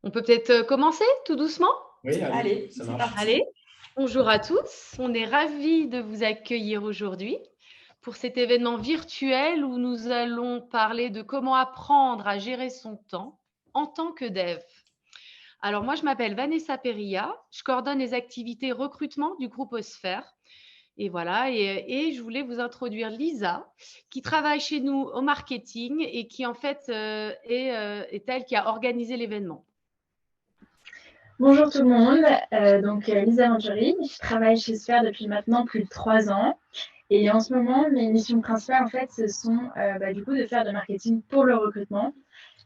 On peut peut-être commencer tout doucement? Oui, Allez, ça c'est marche. Allez, parti. bonjour à tous. On est ravis de vous accueillir aujourd'hui pour cet événement virtuel où nous allons parler de comment apprendre à gérer son temps en tant que dev. Alors moi, je m'appelle Vanessa Perilla, je coordonne les activités recrutement du groupe Osphère. Et voilà, et je voulais vous introduire Lisa, qui travaille chez nous au marketing et qui en fait est elle qui a organisé l'événement. Bonjour tout le monde, Lisa Venturi, je travaille chez Sphère depuis maintenant plus de 3 ans et en ce moment mes missions principales en fait ce sont du coup de faire du marketing pour le recrutement.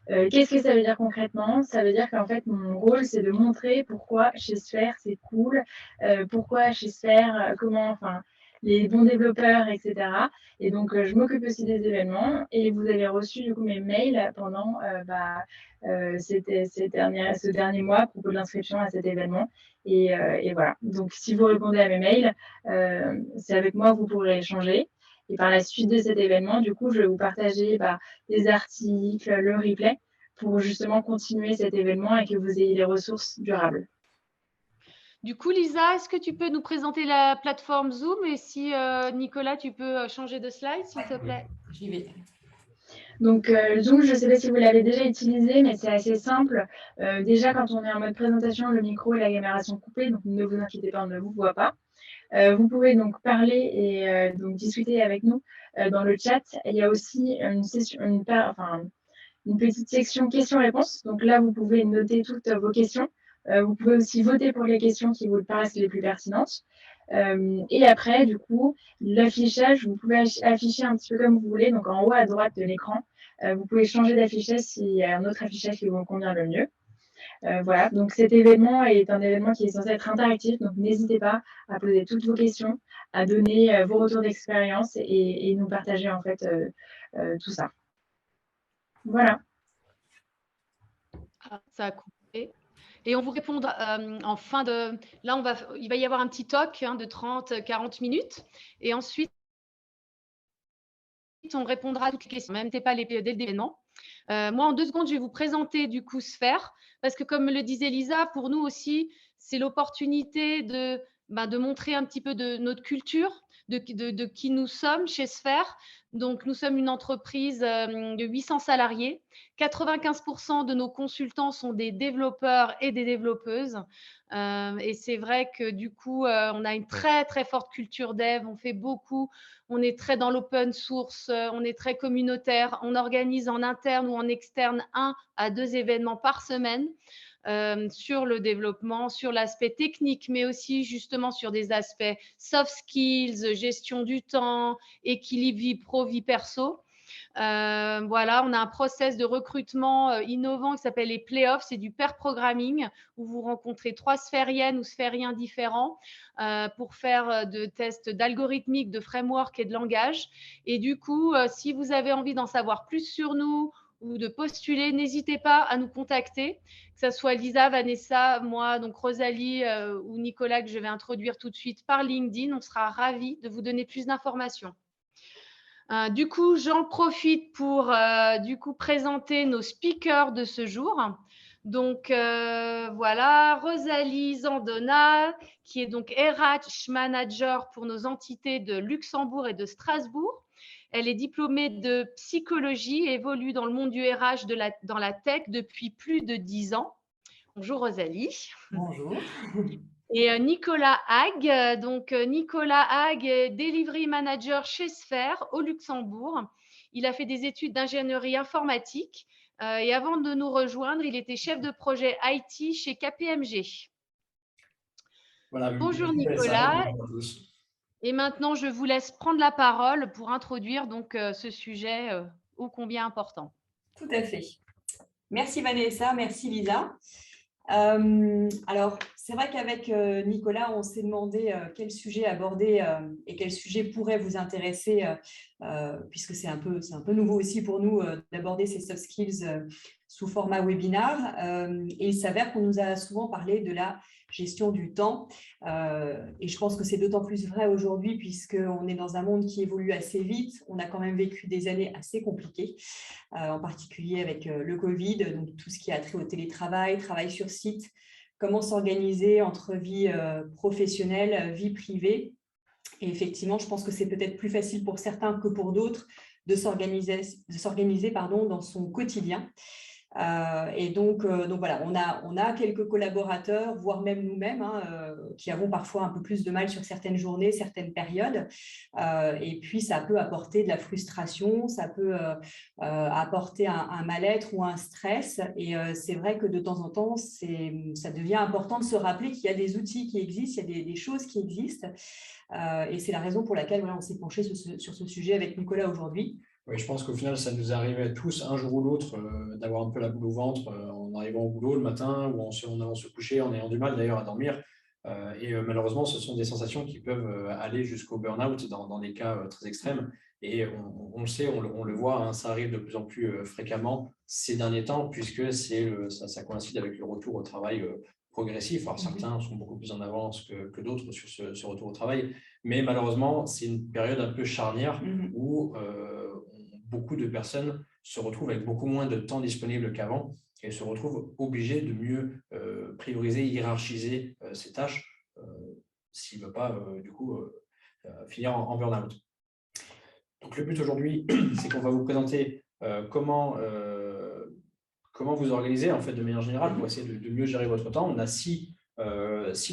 Qu'est-ce que ça veut dire concrètement? Ça veut dire qu'en fait mon rôle c'est de montrer pourquoi chez Sphère c'est cool, pourquoi chez Sphère, comment enfin les bons développeurs etc. Et donc je m'occupe aussi des événements et vous avez reçu du coup mes mails pendant ce dernier mois à propos de l'inscription à cet événement. Et voilà. Donc, si vous répondez à mes mails, c'est avec moi que vous pourrez échanger. Et par la suite de cet événement, du coup, je vais vous partager des articles, le replay, pour justement continuer cet événement et que vous ayez les ressources durables. Du coup, Lisa, est-ce que tu peux nous présenter la plateforme Zoom? Et si Nicolas, tu peux changer de slide, s'il te plaît? J'y vais. Donc, Zoom, je ne sais pas si vous l'avez déjà utilisé, mais c'est assez simple. Déjà, quand on est en mode présentation, le micro et la caméra sont coupés, donc ne vous inquiétez pas, on ne vous voit pas. Vous pouvez donc parler et donc discuter avec nous dans le chat. Il y a aussi une petite section questions-réponses. Donc là, vous pouvez noter toutes vos questions. Vous pouvez aussi voter pour les questions qui vous paraissent les plus pertinentes. Et après, du coup, l'affichage, vous pouvez afficher un petit peu comme vous voulez. Donc en haut à droite de l'écran, vous pouvez changer d'affichage s'il y a un autre affichage qui vous convient le mieux. Voilà, donc cet événement est un événement qui est censé être interactif, donc n'hésitez pas à poser toutes vos questions, à donner vos retours d'expérience et nous partager en fait tout ça. Voilà. Ah, ça a coupé. Et on vous répondra en fin de… Là, il va y avoir un petit talk de 30-40 minutes. Et ensuite, on répondra à toutes les questions, même si ce n'est pas dès l'événement. Moi, en 2 secondes, je vais vous présenter du coup Sphère, parce que comme le disait Lisa, pour nous aussi, c'est l'opportunité de montrer un petit peu de notre culture, de qui nous sommes chez Sphère. Donc, nous sommes une entreprise de 800 salariés. 95% de nos consultants sont des développeurs et des développeuses. Et c'est vrai que du coup, on a une très, très forte culture dev. On fait beaucoup. On est très dans l'open source. On est très communautaire. On organise en interne ou en externe 1 à 2 événements par semaine. Sur le développement, sur l'aspect technique, mais aussi justement sur des aspects soft skills, gestion du temps, équilibre vie pro, vie perso. Voilà, on a un process de recrutement innovant qui s'appelle les playoffs, c'est du pair programming où vous rencontrez 3 sphériennes ou sphériens différents pour faire de tests d'algorithmique, de framework et de langage. Et du coup, si vous avez envie d'en savoir plus sur nous ou de postuler, n'hésitez pas à nous contacter, que ce soit Lisa, Vanessa, moi, donc Rosalie ou Nicolas que je vais introduire tout de suite par LinkedIn. On sera ravis de vous donner plus d'informations. Du coup, j'en profite pour présenter nos speakers de ce jour. Donc, voilà, Rosalie Zandona, qui est donc RH Manager pour nos entités de Luxembourg et de Strasbourg. Elle est diplômée de psychologie et évolue dans le monde du RH dans la tech depuis plus de 10 ans. Bonjour Rosalie. Bonjour. Et Nicolas Hague. Donc, Nicolas Hague est Delivery Manager chez Sphère au Luxembourg. Il a fait des études d'ingénierie informatique et avant de nous rejoindre, il était chef de projet IT chez KPMG. Voilà, Bonjour Nicolas. Et maintenant, je vous laisse prendre la parole pour introduire donc ce sujet ô combien important. Tout à fait. Merci Vanessa, merci Lisa. Alors, c'est vrai qu'avec Nicolas, on s'est demandé quel sujet aborder et quel sujet pourrait vous intéresser, puisque c'est un peu nouveau aussi pour nous d'aborder ces soft skills sous format webinar. Et il s'avère qu'on nous a souvent parlé de la gestion du temps. Et je pense que c'est d'autant plus vrai aujourd'hui puisqu'on est dans un monde qui évolue assez vite. On a quand même vécu des années assez compliquées, en particulier avec le Covid, donc tout ce qui a trait au télétravail, travail sur site, comment s'organiser entre vie professionnelle, vie privée. Et effectivement, je pense que c'est peut-être plus facile pour certains que pour d'autres de s'organiser dans son quotidien. Et donc voilà, on a quelques collaborateurs, voire même nous-mêmes, qui avons parfois un peu plus de mal sur certaines journées, certaines périodes. Et puis, ça peut apporter de la frustration, ça peut apporter un mal-être ou un stress. Et c'est vrai que de temps en temps, ça devient important de se rappeler qu'il y a des outils qui existent, il y a des choses qui existent. Et c'est la raison pour laquelle on s'est penché sur ce sujet avec Nicolas aujourd'hui. Oui, je pense qu'au final, ça nous arrivait tous, un jour ou l'autre, d'avoir un peu la boule au ventre en arrivant au boulot le matin ou en allant se coucher, en ayant du mal d'ailleurs à dormir. Et malheureusement, ce sont des sensations qui peuvent aller jusqu'au burn-out dans des cas très extrêmes. Et on le sait, on le voit, hein, ça arrive de plus en plus fréquemment ces derniers temps, puisque ça coïncide avec le retour au travail progressif. Alors, certains sont beaucoup plus en avance que d'autres sur ce retour au travail. Mais malheureusement, c'est une période un peu charnière où beaucoup de personnes se retrouvent avec beaucoup moins de temps disponible qu'avant et se retrouvent obligées de mieux prioriser, hiérarchiser ces tâches s'il ne veut pas finir en burn-out. Donc le but aujourd'hui, c'est qu'on va vous présenter comment vous organiser en fait, de manière générale pour essayer de mieux gérer votre temps. On a six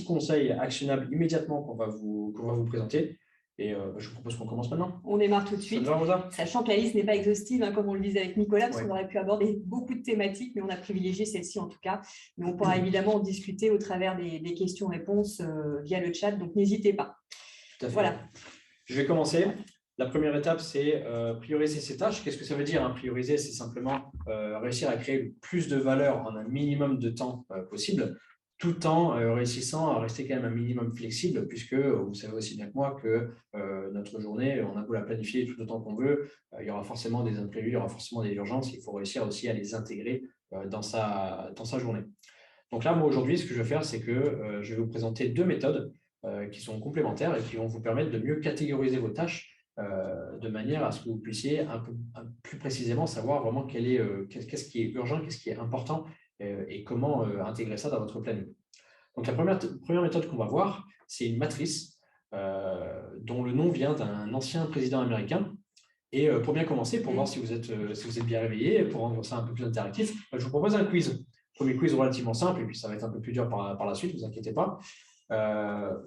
conseils actionnables immédiatement qu'on va vous présenter. Et je vous propose qu'on commence maintenant. On démarre tout de suite, sachant que la liste n'est pas exhaustive, hein, comme on le disait avec Nicolas, parce qu'on aurait pu aborder beaucoup de thématiques, mais on a privilégié celle-ci en tout cas. Mais on pourra évidemment en discuter au travers des questions-réponses via le chat, donc n'hésitez pas. Tout à fait. Voilà. Je vais commencer. La première étape, c'est prioriser ses tâches. Qu'est-ce que ça veut dire, hein? Prioriser, c'est simplement réussir à créer le plus de valeur en un minimum de temps possible, tout en réussissant à rester quand même un minimum flexible, puisque vous savez aussi bien que moi que notre journée, on a beau la planifier tout autant qu'on veut, il y aura forcément des imprévus, il y aura forcément des urgences, il faut réussir aussi à les intégrer dans sa journée. Donc là, moi aujourd'hui, ce que je vais faire, c'est que je vais vous présenter deux méthodes qui sont complémentaires et qui vont vous permettre de mieux catégoriser vos tâches de manière à ce que vous puissiez un peu plus précisément savoir vraiment qu'est-ce qui est urgent, qu'est-ce qui est important et comment intégrer ça dans votre planning. Donc, la première méthode qu'on va voir, c'est une matrice dont le nom vient d'un ancien président américain. Et pour bien commencer, pour voir si vous êtes bien réveillé, pour rendre ça un peu plus interactif, je vous propose un quiz. Premier quiz relativement simple, et puis ça va être un peu plus dur par la suite, ne vous inquiétez pas.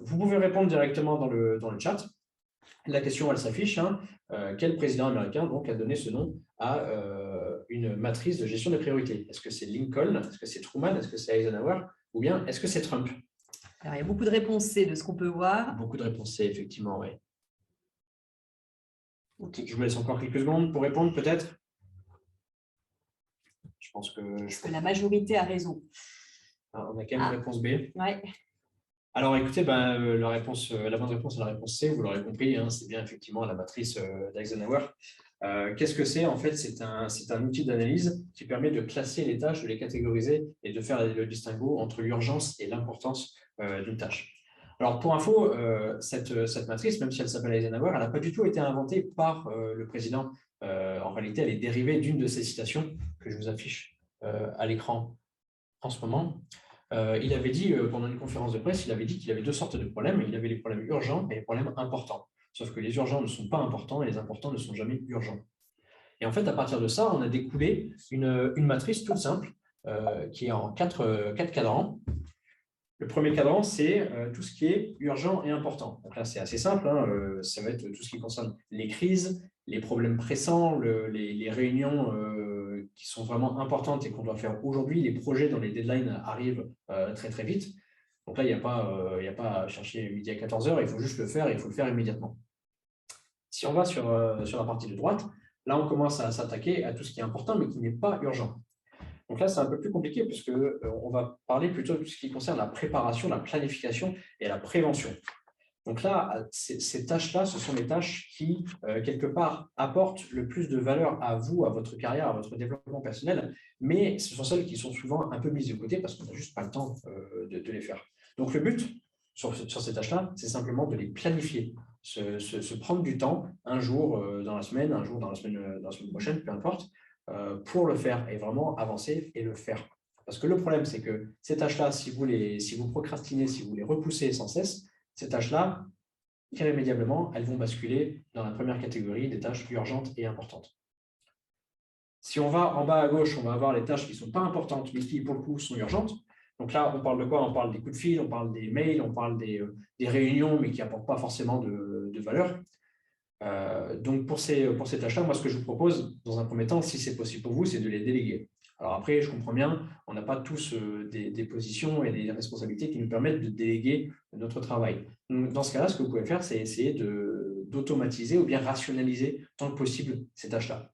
Vous pouvez répondre directement dans le chat. La question, elle s'affiche. Hein. Quel président américain donc, a donné ce nom à une matrice de gestion des priorités? Est-ce que c'est Lincoln? Est-ce que c'est Truman? Est-ce que c'est Eisenhower? Ou bien est-ce que c'est Trump? Alors, il y a beaucoup de réponses C de ce qu'on peut voir. Beaucoup de réponses C, effectivement, oui. Okay. Je vous laisse encore quelques secondes pour répondre, peut-être. Je pense que la majorité a raison. Alors, on a quand même une réponse B. Ouais. Alors, écoutez, la bonne réponse est la réponse C, vous l'aurez compris, hein, c'est bien effectivement la matrice d'Eisenhower. Qu'est-ce que c'est? En fait, c'est un outil d'analyse qui permet de classer les tâches, de les catégoriser et de faire le distinguo entre l'urgence et l'importance d'une tâche. Alors, pour info, cette matrice, même si elle s'appelle Eisenhower, elle n'a pas du tout été inventée par le président. En réalité, elle est dérivée d'une de ces citations que je vous affiche à l'écran en ce moment. Il avait dit, pendant une conférence de presse, il avait dit qu'il y avait deux sortes de problèmes. Il y avait les problèmes urgents et les problèmes importants. Sauf que les urgents ne sont pas importants et les importants ne sont jamais urgents. Et en fait, à partir de ça, on a découlé une matrice toute simple qui est en quatre cadrans. Le premier cadran, c'est tout ce qui est urgent et important. Donc là, c'est assez simple. Hein, ça va être tout ce qui concerne les crises, les problèmes pressants, les réunions qui sont vraiment importantes et qu'on doit faire aujourd'hui. Les projets dont les deadlines arrivent très, très vite. Donc là, il n'y a pas à chercher midi à 14h, il faut juste le faire et il faut le faire immédiatement. Si on va sur la partie de droite, là, on commence à s'attaquer à tout ce qui est important mais qui n'est pas urgent. Donc là, c'est un peu plus compliqué puisqu'on va parler plutôt de tout ce qui concerne la préparation, la planification et la prévention. Donc là, ces tâches-là, ce sont les tâches qui, quelque part, apportent le plus de valeur à vous, à votre carrière, à votre développement personnel, mais ce sont celles qui sont souvent un peu mises de côté parce qu'on n'a juste pas le temps de les faire. Donc, le but sur ces tâches-là, c'est simplement de les planifier, se prendre du temps, un jour dans la semaine, un jour dans la semaine prochaine, peu importe, pour le faire et vraiment avancer et le faire. Parce que le problème, c'est que ces tâches-là, si vous procrastinez, si vous les repoussez sans cesse, ces tâches-là, irrémédiablement, elles vont basculer dans la première catégorie des tâches urgentes et importantes. Si on va en bas à gauche, on va avoir les tâches qui ne sont pas importantes, mais qui, pour le coup, sont urgentes. Donc là, on parle de quoi? On parle des coups de fil, on parle des mails, on parle des réunions, mais qui n'apportent pas forcément de valeur. Donc, pour ces tâches-là, moi, ce que je vous propose, dans un premier temps, si c'est possible pour vous, c'est de les déléguer. Alors après, je comprends bien, on n'a pas tous des positions et des responsabilités qui nous permettent de déléguer notre travail. Donc, dans ce cas-là, ce que vous pouvez faire, c'est essayer d'automatiser ou bien rationaliser tant que possible ces tâches-là.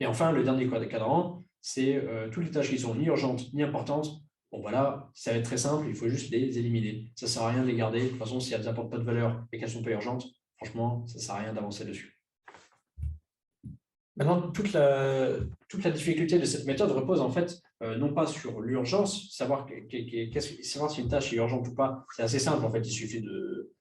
Et enfin, le dernier cadran, c'est toutes les tâches qui sont ni urgentes ni importantes. Bon, voilà, ça va être très simple, il faut juste les éliminer. Ça ne sert à rien de les garder. De toute façon, si elles n'apportent pas de valeur et qu'elles ne sont pas urgentes, franchement, ça ne sert à rien d'avancer dessus. Maintenant, toute la difficulté de cette méthode repose en fait non pas sur l'urgence, savoir si une tâche est urgente ou pas, c'est assez simple en fait, il suffit de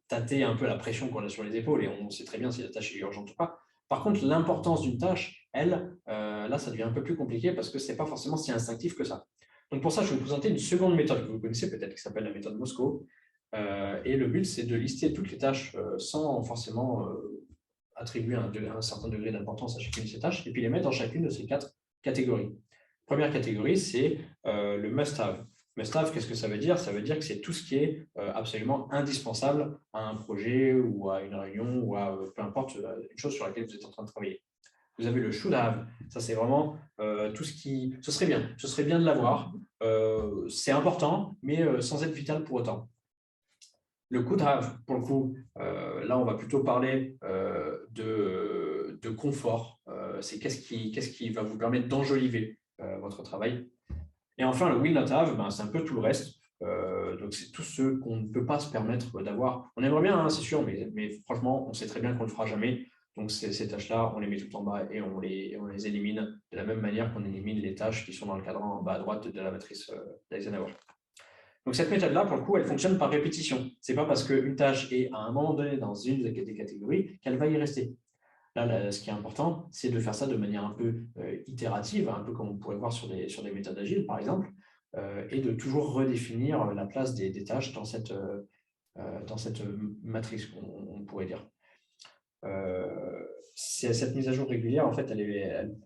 tâter un peu la pression qu'on a sur les épaules et on sait très bien si la tâche est urgente ou pas. Par contre, l'importance d'une tâche, elle, là, ça devient un peu plus compliqué parce que ce n'est pas forcément si instinctif que ça. Donc pour ça, je vais vous présenter une seconde méthode que vous connaissez peut-être, qui s'appelle la méthode Moscow. Et le but, c'est de lister toutes les tâches sans forcément attribuer un certain degré d'importance à chacune de ces tâches et puis les mettre dans chacune de ces 4 catégories. Première catégorie, c'est le must-have. Must-have, qu'est-ce que ça veut dire? Ça veut dire que c'est tout ce qui est absolument indispensable à un projet ou à une réunion ou à peu importe une chose sur laquelle vous êtes en train de travailler. Vous avez le should-have, ça c'est vraiment tout ce qui… Ce serait bien de l'avoir, c'est important, mais sans être vital pour autant. Le could-have, pour le coup, là on va plutôt parler de confort, c'est qu'est-ce qui va vous permettre d'enjoliver votre travail. Et enfin, le will not have, c'est un peu tout le reste. Donc, c'est tout ce qu'on ne peut pas se permettre d'avoir. On aimerait bien, hein, c'est sûr, mais franchement, on sait très bien qu'on ne le fera jamais. Donc, ces tâches-là, on les met tout en bas et on les élimine de la même manière qu'on élimine les tâches qui sont dans le cadran en bas à droite de la matrice d'Eisenhower. Donc, cette méthode-là, pour le coup, elle fonctionne par répétition. Ce n'est pas parce qu'une tâche est à un moment donné dans une des catégories qu'elle va y rester. Là, ce qui est important, c'est de faire ça de manière un peu itérative, un peu comme on pourrait voir sur des méthodes agiles, par exemple, et de toujours redéfinir la place des tâches dans cette matrice, on pourrait dire. Cette mise à jour régulière, en fait, elle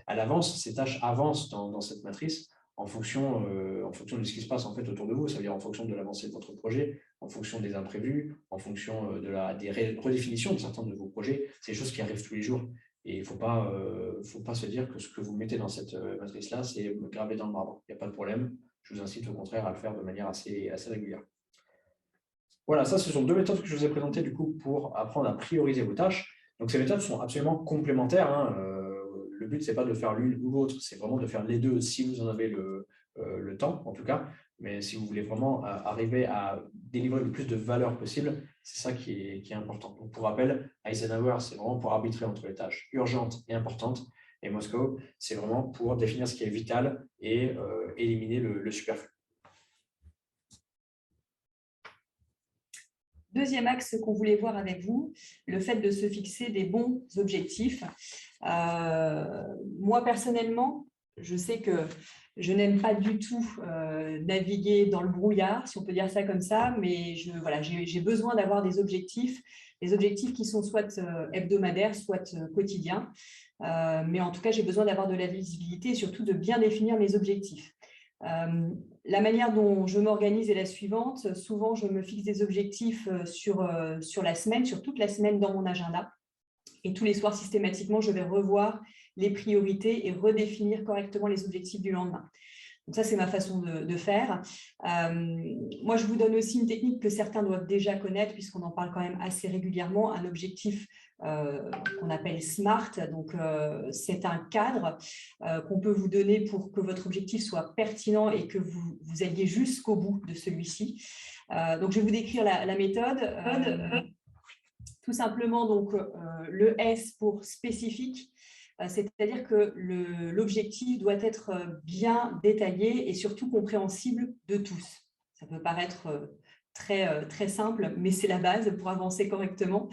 avance, ces tâches avancent dans cette matrice en fonction de ce qui se passe en fait autour de vous, ça veut dire en fonction de l'avancée de votre projet, en fonction des imprévus, en fonction des redéfinitions de certains de vos projets. C'est des choses qui arrivent tous les jours. Et il ne faut pas se dire que ce que vous mettez dans cette matrice-là, c'est gravé dans le marbre. Il n'y a pas de problème. Je vous incite au contraire à le faire de manière assez régulière. Voilà, ça, ce sont 2 méthodes que je vous ai présentées du coup pour apprendre à prioriser vos tâches. Donc, ces méthodes sont absolument complémentaires. Hein. Le but, ce n'est pas de faire l'une ou l'autre, c'est vraiment de faire les deux si vous en avez le temps, en tout cas. Mais si vous voulez vraiment arriver à délivrer le plus de valeur possible, c'est ça qui est important. Donc, pour rappel, Eisenhower, c'est vraiment pour arbitrer entre les tâches urgentes et importantes. Et Moscow, c'est vraiment pour définir ce qui est vital et éliminer le superflu. Deuxième axe qu'on voulait voir avec vous, le fait de se fixer des bons objectifs. Moi, personnellement, je sais que je n'aime pas du tout naviguer dans le brouillard, si on peut dire ça comme ça, mais j'ai besoin d'avoir des objectifs qui sont soit hebdomadaires, soit quotidiens. Mais en tout cas, j'ai besoin d'avoir de la visibilité et surtout de bien définir mes objectifs. La manière dont je m'organise est la suivante. Souvent, je me fixe des objectifs sur la semaine, sur toute la semaine dans mon agenda. Et tous les soirs, systématiquement, je vais revoir les priorités et redéfinir correctement les objectifs du lendemain. Donc ça, c'est ma façon de faire. Moi, je vous donne aussi une technique que certains doivent déjà connaître puisqu'on en parle quand même assez régulièrement, un objectif qu'on appelle SMART. Donc, c'est un cadre qu'on peut vous donner pour que votre objectif soit pertinent et que vous alliez jusqu'au bout de celui-ci. Donc, je vais vous décrire la méthode. Tout simplement, donc, le S pour spécifique. c'est-à-dire que l'objectif doit être bien détaillé et surtout compréhensible de tous. Ça peut paraître très simple, mais c'est la base pour avancer correctement.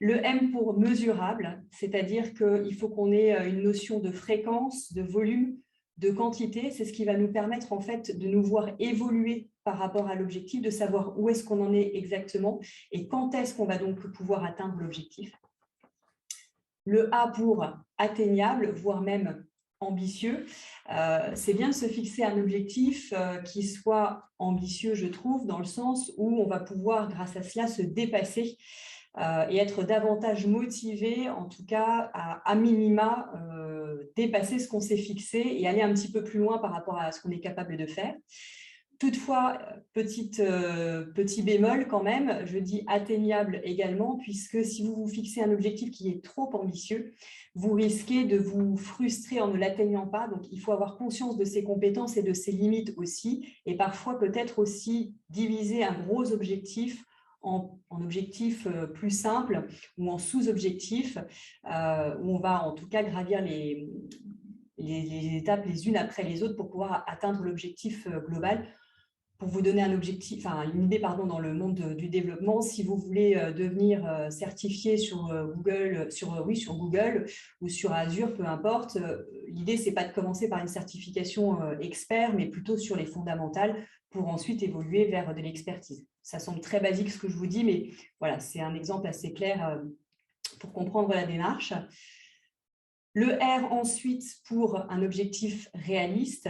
Le M pour mesurable, c'est-à-dire qu'il faut qu'on ait une notion de fréquence, de volume, de quantité. C'est ce qui va nous permettre en fait de nous voir évoluer par rapport à l'objectif, de savoir où est-ce qu'on en est exactement et quand est-ce qu'on va donc pouvoir atteindre l'objectif. Le A pour atteignable, voire même ambitieux. C'est bien de se fixer un objectif qui soit ambitieux, je trouve, dans le sens où on va pouvoir, grâce à cela, se dépasser et être davantage motivé, en tout cas, à minima, dépasser ce qu'on s'est fixé et aller un petit peu plus loin par rapport à ce qu'on est capable de faire. Toutefois, petit bémol quand même, je dis atteignable également, puisque si vous vous fixez un objectif qui est trop ambitieux, vous risquez de vous frustrer en ne l'atteignant pas. Donc, il faut avoir conscience de ses compétences et de ses limites aussi, et parfois peut-être aussi diviser un gros objectif en objectifs plus simples ou en sous-objectifs, où on va en tout cas gravir les étapes les unes après les autres pour pouvoir atteindre l'objectif global. Pour vous donner un objectif, une idée dans le monde du développement, si vous voulez devenir certifié sur Google, sur Google ou sur Azure, peu importe, l'idée, ce n'est pas de commencer par une certification expert, mais plutôt sur les fondamentales pour ensuite évoluer vers de l'expertise. Ça semble très basique ce que je vous dis, mais voilà, c'est un exemple assez clair pour comprendre la démarche. Le R ensuite pour un objectif réaliste,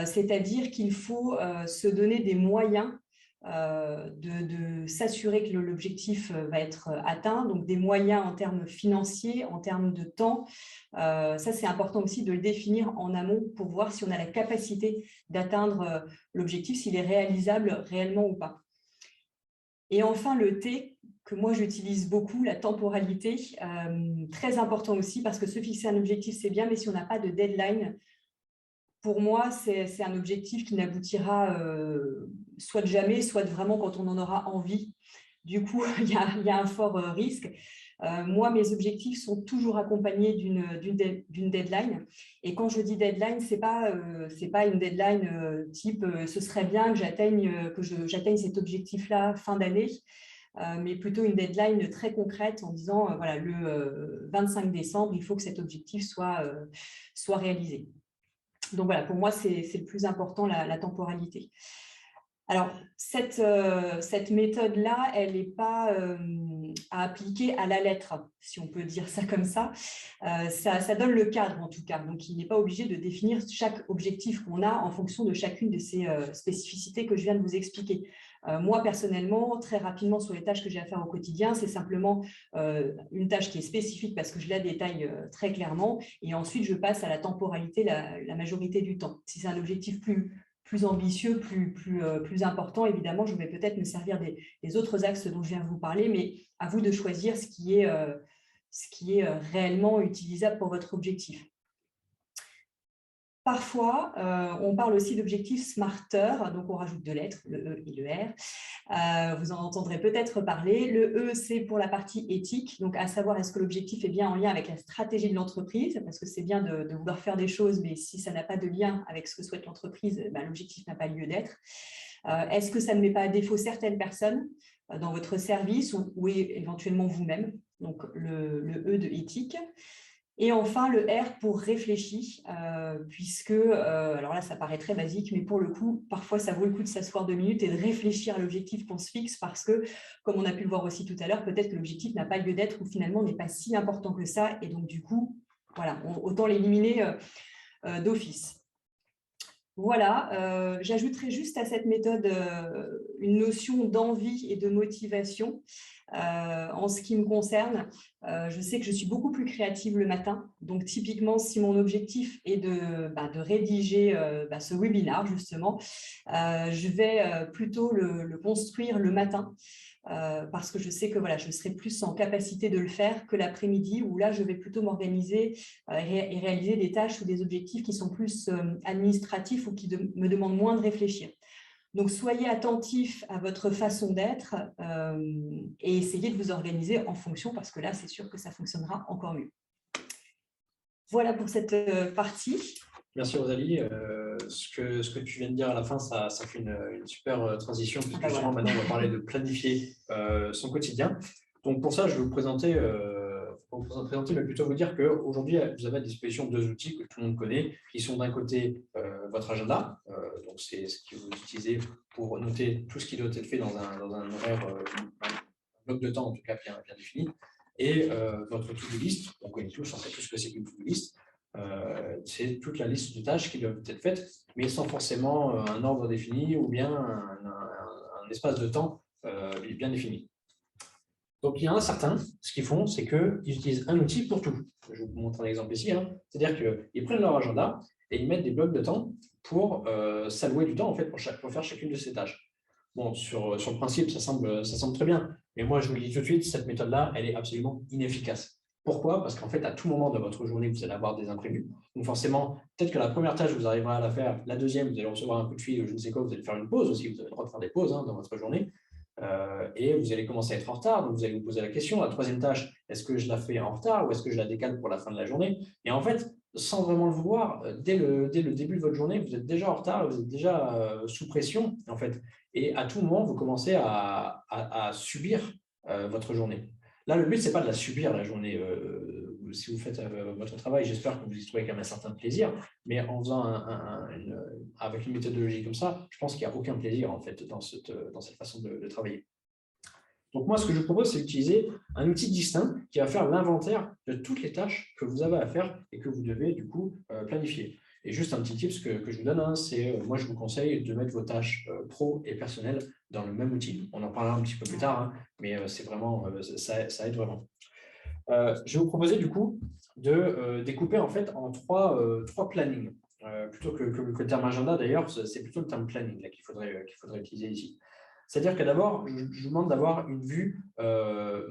c'est-à-dire qu'il faut se donner des moyens de s'assurer que l'objectif va être atteint, donc des moyens en termes financiers, en termes de temps. Ça, c'est important aussi de le définir en amont pour voir si on a la capacité d'atteindre l'objectif, s'il est réalisable réellement ou pas. Et enfin, le T, que moi j'utilise beaucoup, la temporalité, très important aussi parce que se fixer un objectif, c'est bien, mais si on n'a pas de deadline, pour moi, c'est un objectif qui n'aboutira soit de jamais, soit de vraiment quand on en aura envie. Du coup, il y a un fort risque. Moi, mes objectifs sont toujours accompagnés d'une deadline. Et quand je dis deadline, ce n'est pas une deadline type ce serait bien que j'atteigne cet objectif-là fin d'année, mais plutôt une deadline très concrète en disant voilà, le 25 décembre, il faut que cet objectif soit réalisé. Donc voilà, pour moi, c'est le plus important, la temporalité. Alors, cette méthode-là, elle n'est pas à appliquer à la lettre, si on peut dire ça comme ça. Ça donne le cadre, en tout cas. Donc, il n'est pas obligé de définir chaque objectif qu'on a en fonction de chacune de ces spécificités que je viens de vous expliquer. Moi, personnellement, très rapidement, sur les tâches que j'ai à faire au quotidien, c'est simplement une tâche qui est spécifique parce que je la détaille très clairement. Et ensuite, je passe à la temporalité la majorité du temps. Si c'est un objectif plus ambitieux, plus important, évidemment, je vais peut-être me servir des autres axes dont je viens de vous parler, mais à vous de choisir ce qui est réellement utilisable pour votre objectif. Parfois, on parle aussi d'objectifs smarter, donc on rajoute 2 lettres, le E et le R. Vous en entendrez peut-être parler. Le E, c'est pour la partie éthique, donc à savoir est-ce que l'objectif est bien en lien avec la stratégie de l'entreprise, parce que c'est bien de vouloir faire des choses, mais si ça n'a pas de lien avec ce que souhaite l'entreprise, l'objectif n'a pas lieu d'être. Est-ce que ça ne met pas à défaut certaines personnes dans votre service ou éventuellement vous-même, donc le E de éthique. Et enfin, le R pour réfléchi, puisque, alors là, ça paraît très basique, mais pour le coup, parfois, ça vaut le coup de s'asseoir 2 minutes et de réfléchir à l'objectif qu'on se fixe, parce que, comme on a pu le voir aussi tout à l'heure, peut-être que l'objectif n'a pas lieu d'être ou finalement n'est pas si important que ça. Et donc, du coup, voilà, autant l'éliminer d'office. Voilà, j'ajouterai juste à cette méthode une notion d'envie et de motivation. En ce qui me concerne, je sais que je suis beaucoup plus créative le matin. Donc, typiquement, si mon objectif est de rédiger ce webinaire, justement, je vais plutôt le construire le matin. Parce que je sais que voilà, je serai plus en capacité de le faire que l'après-midi où là, je vais plutôt m'organiser et réaliser des tâches ou des objectifs qui sont plus administratifs ou qui me demandent moins de réfléchir. Donc, soyez attentifs à votre façon d'être et essayez de vous organiser en fonction parce que là, c'est sûr que ça fonctionnera encore mieux. Voilà pour cette partie. Merci Rosalie. Ce que tu viens de dire à la fin, ça fait une super transition, puisque justement maintenant on va parler de planifier son quotidien. Donc pour ça, je vais vous présenter, mais plutôt vous dire qu'aujourd'hui, vous avez à disposition deux outils que tout le monde connaît, qui sont d'un côté votre agenda, donc c'est ce que vous utilisez pour noter tout ce qui doit être fait dans un horaire, un bloc de temps en tout cas bien défini, et votre to-do list. On connaît tous, on sait tous ce que c'est qu'une to-do list. C'est toute la liste de tâches qui doivent être faites, mais sans forcément un ordre défini ou bien un espace de temps bien défini. Donc, il y en a certains, ce qu'ils font, c'est qu'ils utilisent un outil pour tout. Je vous montre un exemple ici. C'est-à-dire qu'ils prennent leur agenda et ils mettent des blocs de temps pour s'allouer du temps en fait, pour faire chacune de ces tâches. Bon, sur le principe, ça semble très bien, mais moi, je vous le dis tout de suite, cette méthode-là, elle est absolument inefficace. Pourquoi? Parce qu'en fait, à tout moment de votre journée, vous allez avoir des imprévus. Donc forcément, peut-être que la première tâche, vous arriverez à la faire. La deuxième, vous allez recevoir un coup de fil, je ne sais quoi, vous allez faire une pause aussi. Vous avez le droit de faire des pauses dans votre journée. Et vous allez commencer à être en retard. Donc vous allez vous poser la question, la troisième tâche, est-ce que je la fais en retard ou est-ce que je la décale pour la fin de la journée? Et en fait, sans vraiment le vouloir, dès le début de votre journée, vous êtes déjà en retard, vous êtes déjà sous pression, en fait. Et à tout moment, vous commencez à subir votre journée. Là, le but, ce n'est pas de la subir, la journée. Si vous faites votre travail, j'espère que vous y trouvez quand même un certain plaisir, mais en faisant avec une méthodologie comme ça, je pense qu'il n'y a aucun plaisir en fait, dans cette façon de travailler. Donc moi, ce que je vous propose, c'est d'utiliser un outil distinct qui va faire l'inventaire de toutes les tâches que vous avez à faire et que vous devez du coup planifier. Et juste un petit tips que je vous donne, c'est moi, je vous conseille de mettre vos tâches pro et personnelles dans le même outil. On en parlera un petit peu plus tard, mais c'est vraiment, ça aide vraiment. Je vais vous proposer du coup de découper en fait en trois plannings. Plutôt que le terme agenda, d'ailleurs, c'est plutôt le terme planning qu'il faudrait utiliser ici. C'est-à-dire que d'abord, je vous demande d'avoir une vue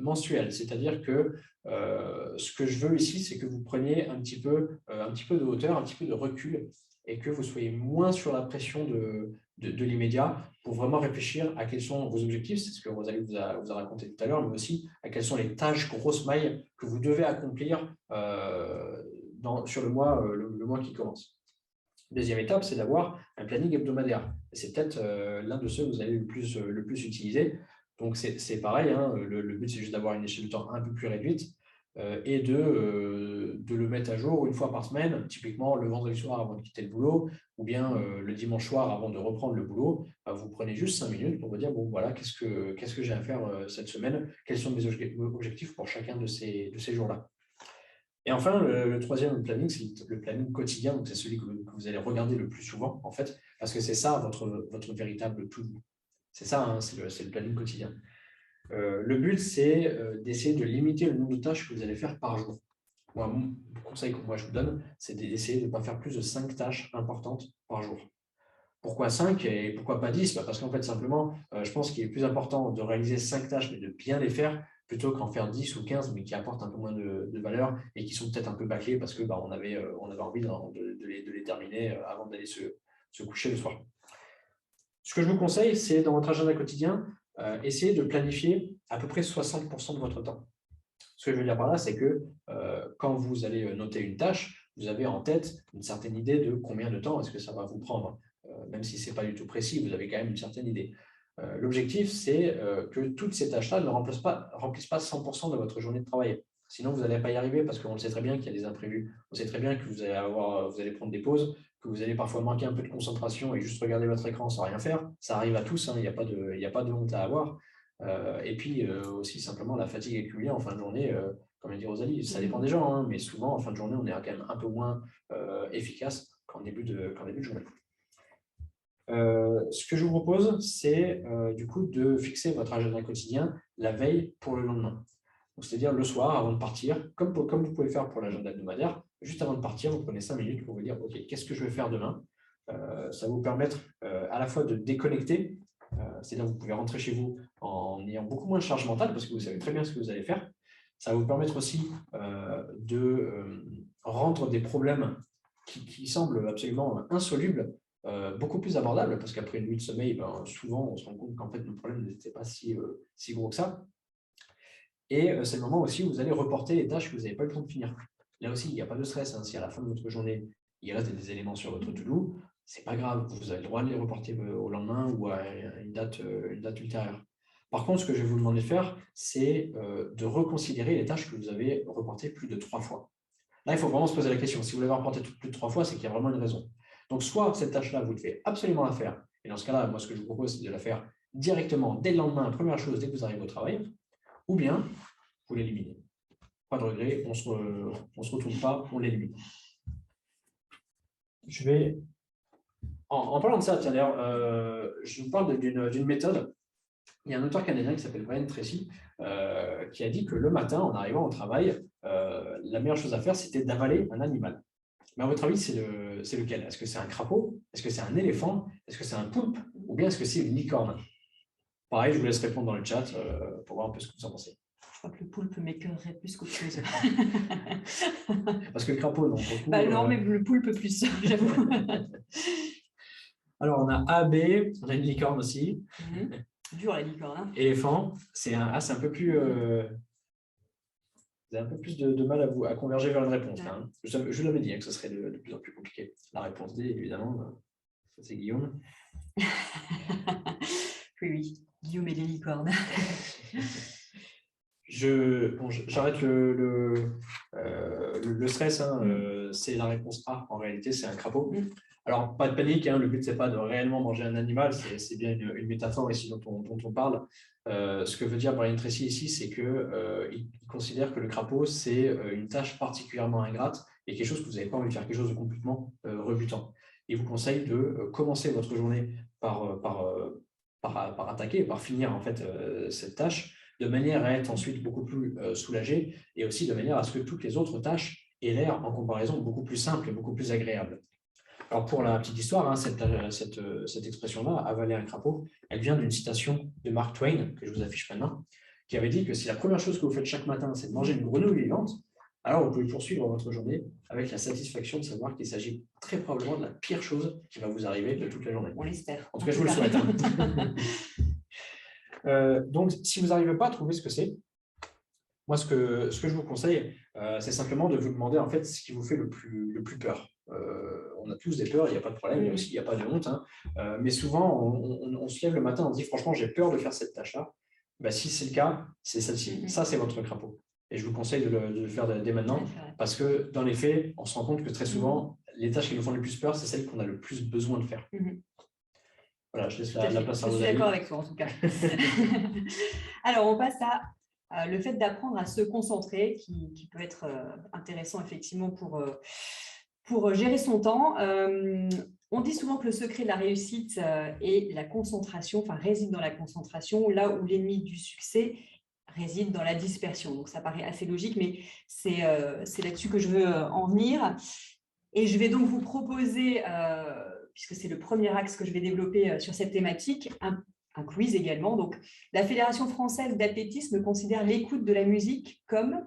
mensuelle. C'est-à-dire que ce que je veux ici, c'est que vous preniez un petit peu de hauteur, un petit peu de recul et que vous soyez moins sur la pression de l'immédiat pour vraiment réfléchir à quels sont vos objectifs, c'est ce que Rosalie vous a raconté tout à l'heure, mais aussi à quelles sont les tâches grosses mailles que vous devez accomplir sur le mois qui commence. Deuxième étape, c'est d'avoir un planning hebdomadaire. C'est peut-être l'un de ceux que vous allez le plus utiliser. Donc, c'est pareil, le but, c'est juste d'avoir une échelle de temps un peu plus réduite et de le mettre à jour une fois par semaine, typiquement le vendredi soir avant de quitter le boulot ou bien le dimanche soir avant de reprendre le boulot. Vous prenez juste 5 minutes pour vous dire, bon, voilà, qu'est-ce que j'ai à faire cette semaine? Quels sont mes objectifs pour chacun de ces jours-là? Et enfin, le troisième planning, c'est le planning quotidien. Donc, c'est celui que vous allez regarder le plus souvent, en fait, parce que c'est ça votre véritable tout. C'est ça, c'est le planning quotidien. Le but, c'est d'essayer de limiter le nombre de tâches que vous allez faire par jour. Moi, le conseil que moi je vous donne, c'est d'essayer de ne pas faire plus de 5 tâches importantes par jour. Pourquoi 5 et pourquoi pas 10? Parce qu'en fait, simplement, je pense qu'il est plus important de réaliser 5 tâches, mais de bien les faire, plutôt qu'en faire 10 ou 15, mais qui apportent un peu moins de valeur et qui sont peut-être un peu bâclés parce qu'on avait envie de les terminer avant d'aller se coucher le soir. Ce que je vous conseille, c'est dans votre agenda quotidien, essayez de planifier à peu près 60% de votre temps. Ce que je veux dire par là, c'est que quand vous allez noter une tâche, vous avez en tête une certaine idée de combien de temps est-ce que ça va vous prendre. Même si ce n'est pas du tout précis, vous avez quand même une certaine idée. L'objectif, c'est que toutes ces tâches-là ne remplissent pas 100% de votre journée de travail. Sinon, vous n'allez pas y arriver parce qu'on le sait très bien qu'il y a des imprévus. On sait très bien que vous allez prendre des pauses, que vous allez parfois manquer un peu de concentration et juste regarder votre écran sans rien faire. Ça arrive à tous, il n'y a pas de honte à avoir. Et puis aussi simplement la fatigue accumulée en fin de journée, comme l'a dit Rosalie, ça dépend des gens, mais souvent en fin de journée, on est quand même un peu moins efficace qu'en début de journée. Ce que je vous propose, c'est du coup de fixer votre agenda quotidien la veille pour le lendemain. C'est-à-dire le soir, avant de partir, comme vous pouvez faire pour l'agenda hebdomadaire, juste avant de partir, vous prenez 5 minutes pour vous dire, OK, qu'est-ce que je vais faire demain? Ça va vous permettre à la fois de déconnecter, c'est-à-dire que vous pouvez rentrer chez vous en ayant beaucoup moins de charge mentale parce que vous savez très bien ce que vous allez faire. Ça va vous permettre aussi de rendre des problèmes qui semblent absolument insolubles beaucoup plus abordables parce qu'après une nuit de sommeil, souvent on se rend compte qu'en fait nos problèmes n'étaient pas si gros que ça. Et c'est le moment aussi où vous allez reporter les tâches que vous n'avez pas eu le temps de finir. Là aussi, il n'y a pas de stress. Hein. Si à la fin de votre journée, il reste des éléments sur votre to-do, ce n'est pas grave. Vous avez le droit de les reporter au lendemain ou à une date ultérieure. Par contre, ce que je vais vous demander de faire, c'est de reconsidérer les tâches que vous avez reportées plus de 3 fois. Là, il faut vraiment se poser la question. Si vous l'avez reportée plus de 3 fois, c'est qu'il y a vraiment une raison. Donc, soit cette tâche-là, vous devez absolument la faire. Et dans ce cas-là, moi, ce que je vous propose, c'est de la faire directement dès le lendemain, première chose, dès que vous arrivez au travail. Ou bien, vous l'éliminez. Pas de regret, on se retourne pas, on l'élimine. Je vais, en parlant de ça, tiens d'ailleurs, je vous parle d'une méthode. Il y a un auteur canadien qui s'appelle Brian Tracy qui a dit que le matin, en arrivant au travail, la meilleure chose à faire, c'était d'avaler un animal. Mais à votre avis, c'est lequel? Est-ce que c'est un crapaud? Est-ce que c'est un éléphant? Est-ce que c'est un poulpe? Ou bien est-ce que c'est une licorne? Pareil, je vous laisse répondre dans le chat pour voir un peu ce que vous en pensez. Je crois que le poulpe m'écœurerait plus qu'autre chose. Parce que le crapaud, non. Beaucoup, non, mais le poulpe plus, j'avoue. Alors, on a A, B, on a une licorne aussi. Dur la licorne. Hein. Éléphant, c'est un peu plus... vous avez un peu plus de mal à converger vers une réponse. Ouais. Hein. Je vous l'avais dit que ce serait de plus en plus compliqué. La réponse D, évidemment, ça c'est Guillaume. Oui, Guillaume et les licornes. J'arrête le stress, hein, c'est la réponse A. En réalité, c'est un crapaud. Alors, pas de panique, hein, le but, ce n'est pas de réellement manger un animal, c'est bien une métaphore ici dont on parle. Ce que veut dire Brian Tracy ici, c'est qu'il considère que le crapaud, c'est une tâche particulièrement ingrate et quelque chose que vous n'avez pas envie de faire, quelque chose de complètement rebutant. Il vous conseille de commencer votre journée par attaquer, par finir en fait cette tâche, de manière à être ensuite beaucoup plus soulagé et aussi de manière à ce que toutes les autres tâches aient l'air en comparaison beaucoup plus simples et beaucoup plus agréables. Alors pour la petite histoire, hein, cette expression-là, avaler un crapaud, elle vient d'une citation de Mark Twain, que je vous affiche maintenant, qui avait dit que si la première chose que vous faites chaque matin, c'est de manger une grenouille vivante, alors vous pouvez poursuivre votre journée avec la satisfaction de savoir qu'il s'agit très probablement de la pire chose qui va vous arriver de toute la journée. On l'espère. En tout cas, je vous le souhaite. Hein. Donc, si vous n'arrivez pas à trouver ce que c'est, moi, ce que je vous conseille, c'est simplement de vous demander en fait ce qui vous fait le plus peur. On a tous des peurs, il n'y a pas de problème, il n'y a pas de honte. Hein. Mais souvent, on se lève le matin, on se dit franchement, j'ai peur de faire cette tâche-là. Ben, si c'est le cas, c'est celle-ci. Ça, c'est votre crapaud. Et je vous conseille de le faire dès maintenant, parce que dans les faits, on se rend compte que très souvent, les tâches qui nous font le plus peur, c'est celles qu'on a le plus besoin de faire. Voilà, je laisse la place à vos avis. Je suis d'accord avec toi, en tout cas. Alors, on passe à le fait d'apprendre à se concentrer, qui peut être intéressant, effectivement, pour gérer son temps. On dit souvent que le secret de la réussite est la concentration, réside dans la concentration, là où l'ennemi du succès réside dans la dispersion. Donc, ça paraît assez logique, mais c'est là-dessus que je veux en venir. Et je vais donc vous proposer, puisque c'est le premier axe que je vais développer sur cette thématique, un quiz également. Donc, la Fédération française d'athlétisme considère l'écoute de la musique comme,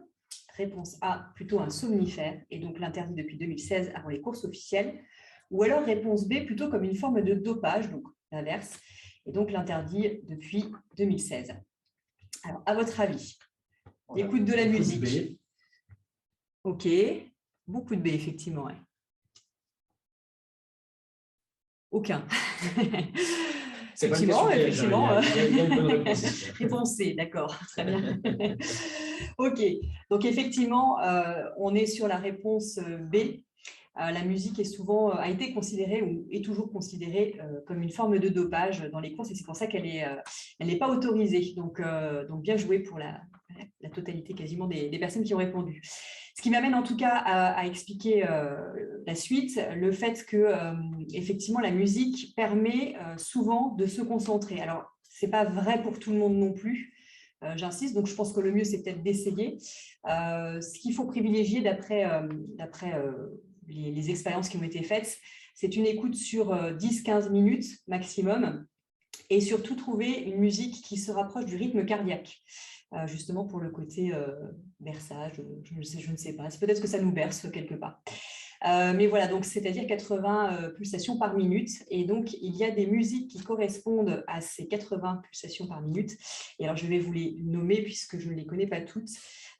réponse A, plutôt un somnifère, et donc l'interdit depuis 2016 avant les courses officielles, ou alors réponse B, plutôt comme une forme de dopage, donc l'inverse, et donc l'interdit depuis 2016. Alors, à votre avis, l'écoute de la musique. B. Ok, beaucoup de B, effectivement. Ouais. Aucun. Effectivement. Il y a une bonne réponse. Réponse C, d'accord, très bien. Ok, donc effectivement, on est sur la réponse B. La musique a été considérée ou est toujours considérée comme une forme de dopage dans les courses et c'est pour ça qu'elle n'est pas autorisée. Donc bien joué pour la totalité quasiment des personnes qui ont répondu. Ce qui m'amène en tout cas à expliquer la suite, le fait que effectivement la musique permet souvent de se concentrer. Alors, ce n'est pas vrai pour tout le monde non plus. J'insiste, donc je pense que le mieux, c'est peut-être d'essayer. Ce qu'il faut privilégier d'après les expériences qui ont été faites, c'est une écoute sur 10-15 minutes maximum et surtout trouver une musique qui se rapproche du rythme cardiaque, justement pour le côté berçage, je ne sais pas, c'est peut-être que ça nous berce quelque part. Mais voilà, donc c'est-à-dire 80 pulsations par minute. Et donc, il y a des musiques qui correspondent à ces 80 pulsations par minute. Et alors, je vais vous les nommer puisque je ne les connais pas toutes.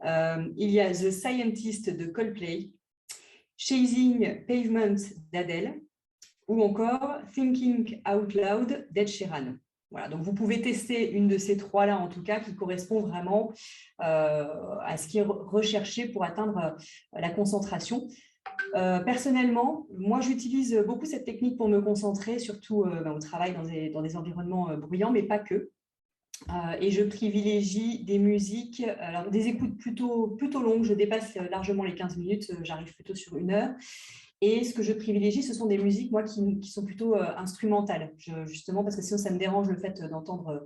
Il y a The Scientist de Coldplay, Chasing Pavement d'Adele, ou encore Thinking Out Loud d'Ed Sheeran. Voilà, donc vous pouvez tester une de ces trois-là, en tout cas, qui correspond vraiment à ce qui est recherché pour atteindre la concentration. Personnellement, moi, j'utilise beaucoup cette technique pour me concentrer, surtout au travail dans des environnements bruyants, mais pas que. Et je privilégie des musiques, alors des écoutes plutôt longues, je dépasse largement les 15 minutes, j'arrive plutôt sur 1 heure. Et ce que je privilégie, ce sont des musiques, moi, qui sont plutôt instrumentales, justement, parce que sinon, ça me dérange le fait d'entendre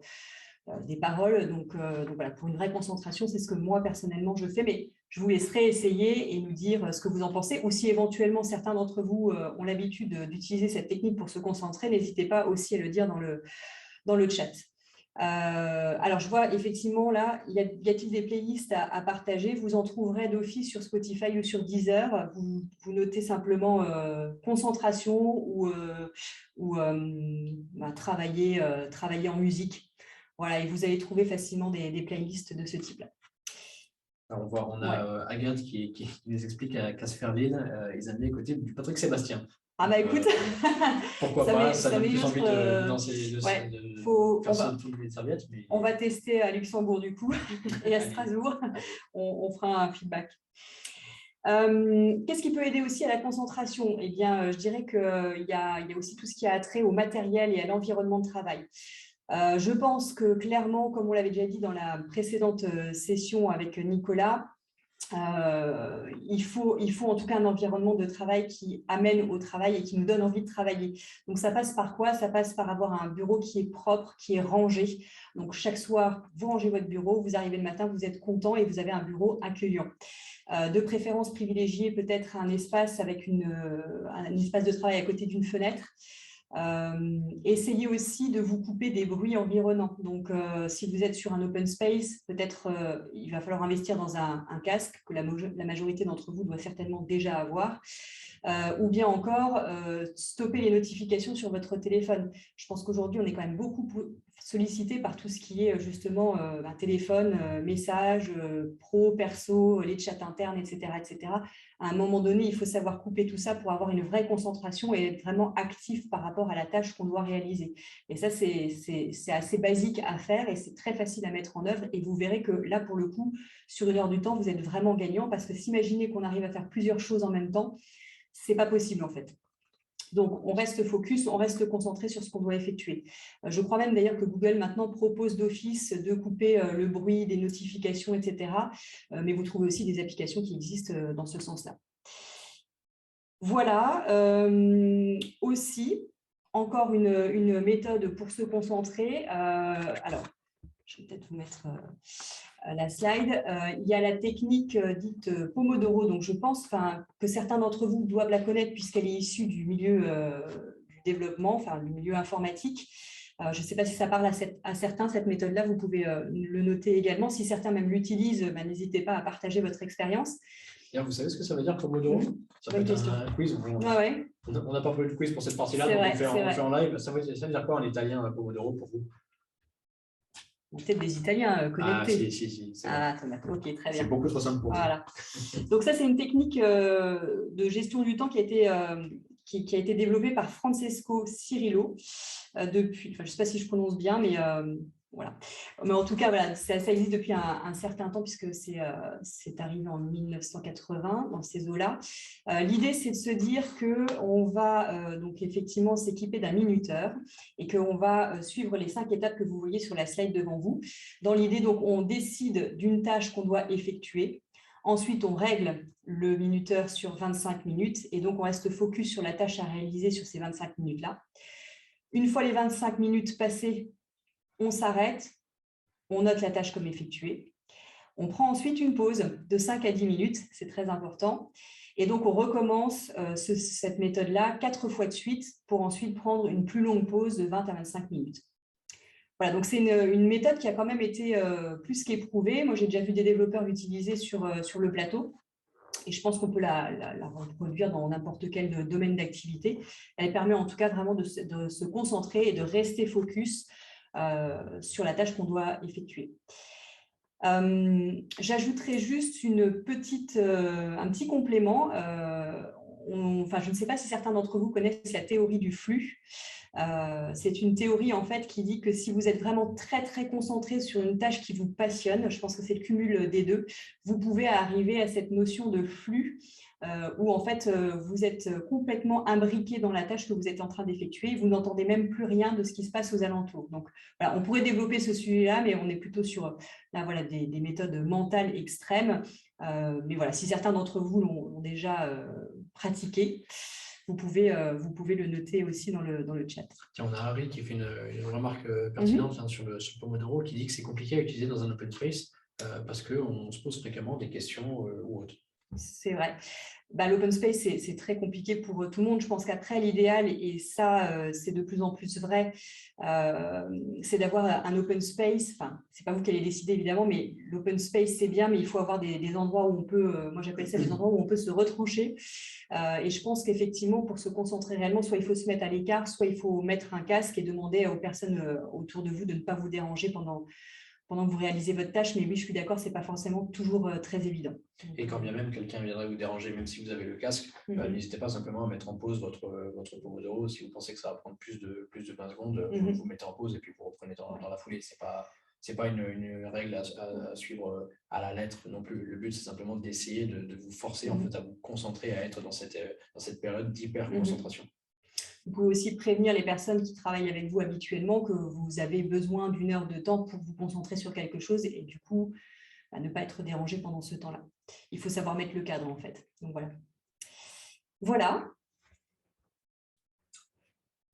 des paroles. Donc voilà, pour une vraie concentration, c'est ce que moi, personnellement, je fais. Mais je vous laisserai essayer et nous dire ce que vous en pensez. Ou si éventuellement, certains d'entre vous ont l'habitude d'utiliser cette technique pour se concentrer, n'hésitez pas aussi à le dire dans le chat. Alors, je vois effectivement là, y a-t-il des playlists à partager? Vous en trouverez d'office sur Spotify ou sur Deezer. Vous notez simplement concentration ou travailler en musique. Voilà, et vous allez trouver facilement des playlists de ce type-là. On a Agathe qui nous explique qu'à Sferline, ils aiment bien écouter du Patrick Sébastien. Ah bah écoute, pourquoi pas, ça donne plus envie de danser, les serviettes. Mais... On va tester à Luxembourg du coup et à Strasbourg, on fera un feedback. Qu'est-ce qui peut aider aussi à la concentration? Eh bien, je dirais qu'il y a aussi tout ce qui a trait au matériel et à l'environnement de travail. Je pense que clairement, comme on l'avait déjà dit dans la précédente session avec Nicolas, il faut en tout cas un environnement de travail qui amène au travail et qui nous donne envie de travailler. Donc, ça passe par quoi? Ça passe par avoir un bureau qui est propre, qui est rangé. Donc, chaque soir, vous rangez votre bureau, vous arrivez le matin, vous êtes content et vous avez un bureau accueillant. De préférence, privilégier peut-être un espace avec un espace de travail à côté d'une fenêtre. Essayez aussi de vous couper des bruits environnants. Donc, si vous êtes sur un open space, peut-être il va falloir investir dans un casque que la majorité d'entre vous doit certainement déjà avoir. Ou bien encore stopper les notifications sur votre téléphone. Je pense qu'aujourd'hui, on est quand même beaucoup sollicité par tout ce qui est justement téléphone, messages, pro, perso, les chats internes, etc., etc. À un moment donné, il faut savoir couper tout ça pour avoir une vraie concentration et être vraiment actif par rapport à la tâche qu'on doit réaliser. Et ça, c'est assez basique à faire et c'est très facile à mettre en œuvre. Et vous verrez que là, pour le coup, sur 1 heure du temps, vous êtes vraiment gagnant parce que s'imaginer qu'on arrive à faire plusieurs choses en même temps, c'est pas possible en fait. Donc, on reste focus, on reste concentré sur ce qu'on doit effectuer. Je crois même d'ailleurs que Google maintenant propose d'office de couper le bruit des notifications, etc. Mais vous trouvez aussi des applications qui existent dans ce sens-là. Voilà. Aussi, encore une méthode pour se concentrer. Alors, je vais peut-être vous mettre la slide. Il y a la technique dite Pomodoro. Donc, je pense que certains d'entre vous doivent la connaître puisqu'elle est issue du milieu du développement, du milieu informatique. Je ne sais pas si ça parle à certains, cette méthode-là. Vous pouvez le noter également. Si certains même l'utilisent, n'hésitez pas à partager votre expérience. Vous savez ce que ça veut dire Pomodoro? Ça peut être un quiz. On n'a pas fait de quiz pour cette partie-là, donc on fait en live. Ça veut dire quoi en italien, Pomodoro, pour vous? Peut-être des Italiens connectés. Si. Ok, très bien. C'est beaucoup trop simple pour vous. Voilà. Donc ça, c'est une technique de gestion du temps qui a été développée par Francesco Cirillo depuis, je ne sais pas si je prononce bien, mais voilà. Mais en tout cas, voilà, ça existe depuis un certain temps puisque c'est arrivé en 1980 dans ces eaux-là. L'idée, c'est de se dire qu'on va donc effectivement s'équiper d'un minuteur et qu'on va suivre les 5 étapes que vous voyez sur la slide devant vous. Dans l'idée, donc, on décide d'une tâche qu'on doit effectuer. Ensuite, on règle le minuteur sur 25 minutes et donc on reste focus sur la tâche à réaliser sur ces 25 minutes-là. Une fois les 25 minutes passées, on s'arrête, on note la tâche comme effectuée. On prend ensuite une pause de 5 à 10 minutes, c'est très important. Et donc, on recommence cette méthode-là 4 fois de suite pour ensuite prendre une plus longue pause de 20 à 25 minutes. Voilà, donc c'est une méthode qui a quand même été plus qu'éprouvée. Moi, j'ai déjà vu des développeurs l'utiliser sur le plateau. et je pense qu'on peut la reproduire dans n'importe quel domaine d'activité. Elle permet en tout cas vraiment de se concentrer et de rester focus sur la tâche qu'on doit effectuer. J'ajouterai juste un petit complément. Je ne sais pas si certains d'entre vous connaissent la théorie du flux. C'est une théorie en fait qui dit que si vous êtes vraiment très très concentré sur une tâche qui vous passionne, je pense que c'est le cumul des deux, vous pouvez arriver à cette notion de flux où en fait vous êtes complètement imbriqué dans la tâche que vous êtes en train d'effectuer, vous n'entendez même plus rien de ce qui se passe aux alentours. Donc voilà, on pourrait développer ce sujet-là, mais on est plutôt sur des méthodes mentales extrêmes. Mais voilà, si certains d'entre vous l'ont déjà pratiqué, vous pouvez le noter aussi dans le chat. Tiens, on a Harry qui fait une remarque pertinente sur le Pomodoro, qui dit que c'est compliqué à utiliser dans un open space parce qu'on se pose fréquemment des questions ou autres. C'est vrai. L'open space, c'est très compliqué pour tout le monde. Je pense qu'après, l'idéal, et ça, c'est de plus en plus vrai, c'est d'avoir un open space. Enfin, c'est pas vous qui allez décider, évidemment, mais l'open space, c'est bien, mais il faut avoir des endroits où on peut, moi j'appelle ça des endroits où on peut se retrancher. Et je pense qu'effectivement, pour se concentrer réellement, soit il faut se mettre à l'écart, soit il faut mettre un casque et demander aux personnes autour de vous de ne pas vous déranger pendant que vous réalisez votre tâche. Mais oui, je suis d'accord, ce n'est pas forcément toujours très évident. Et quand bien même quelqu'un viendrait vous déranger, même si vous avez le casque, n'hésitez pas simplement à mettre en pause votre Pomodoro. Si vous pensez que ça va prendre plus de 20 secondes, vous mettez en pause et puis vous reprenez dans la foulée. C'est pas une règle à suivre à la lettre non plus. Le but, c'est simplement d'essayer de vous forcer en fait, à vous concentrer, à être dans cette période d'hyper-concentration. Vous pouvez aussi prévenir les personnes qui travaillent avec vous habituellement que vous avez besoin d'1 heure de temps pour vous concentrer sur quelque chose et du coup, ne pas être dérangé pendant ce temps-là. Il faut savoir mettre le cadre en fait. Donc voilà.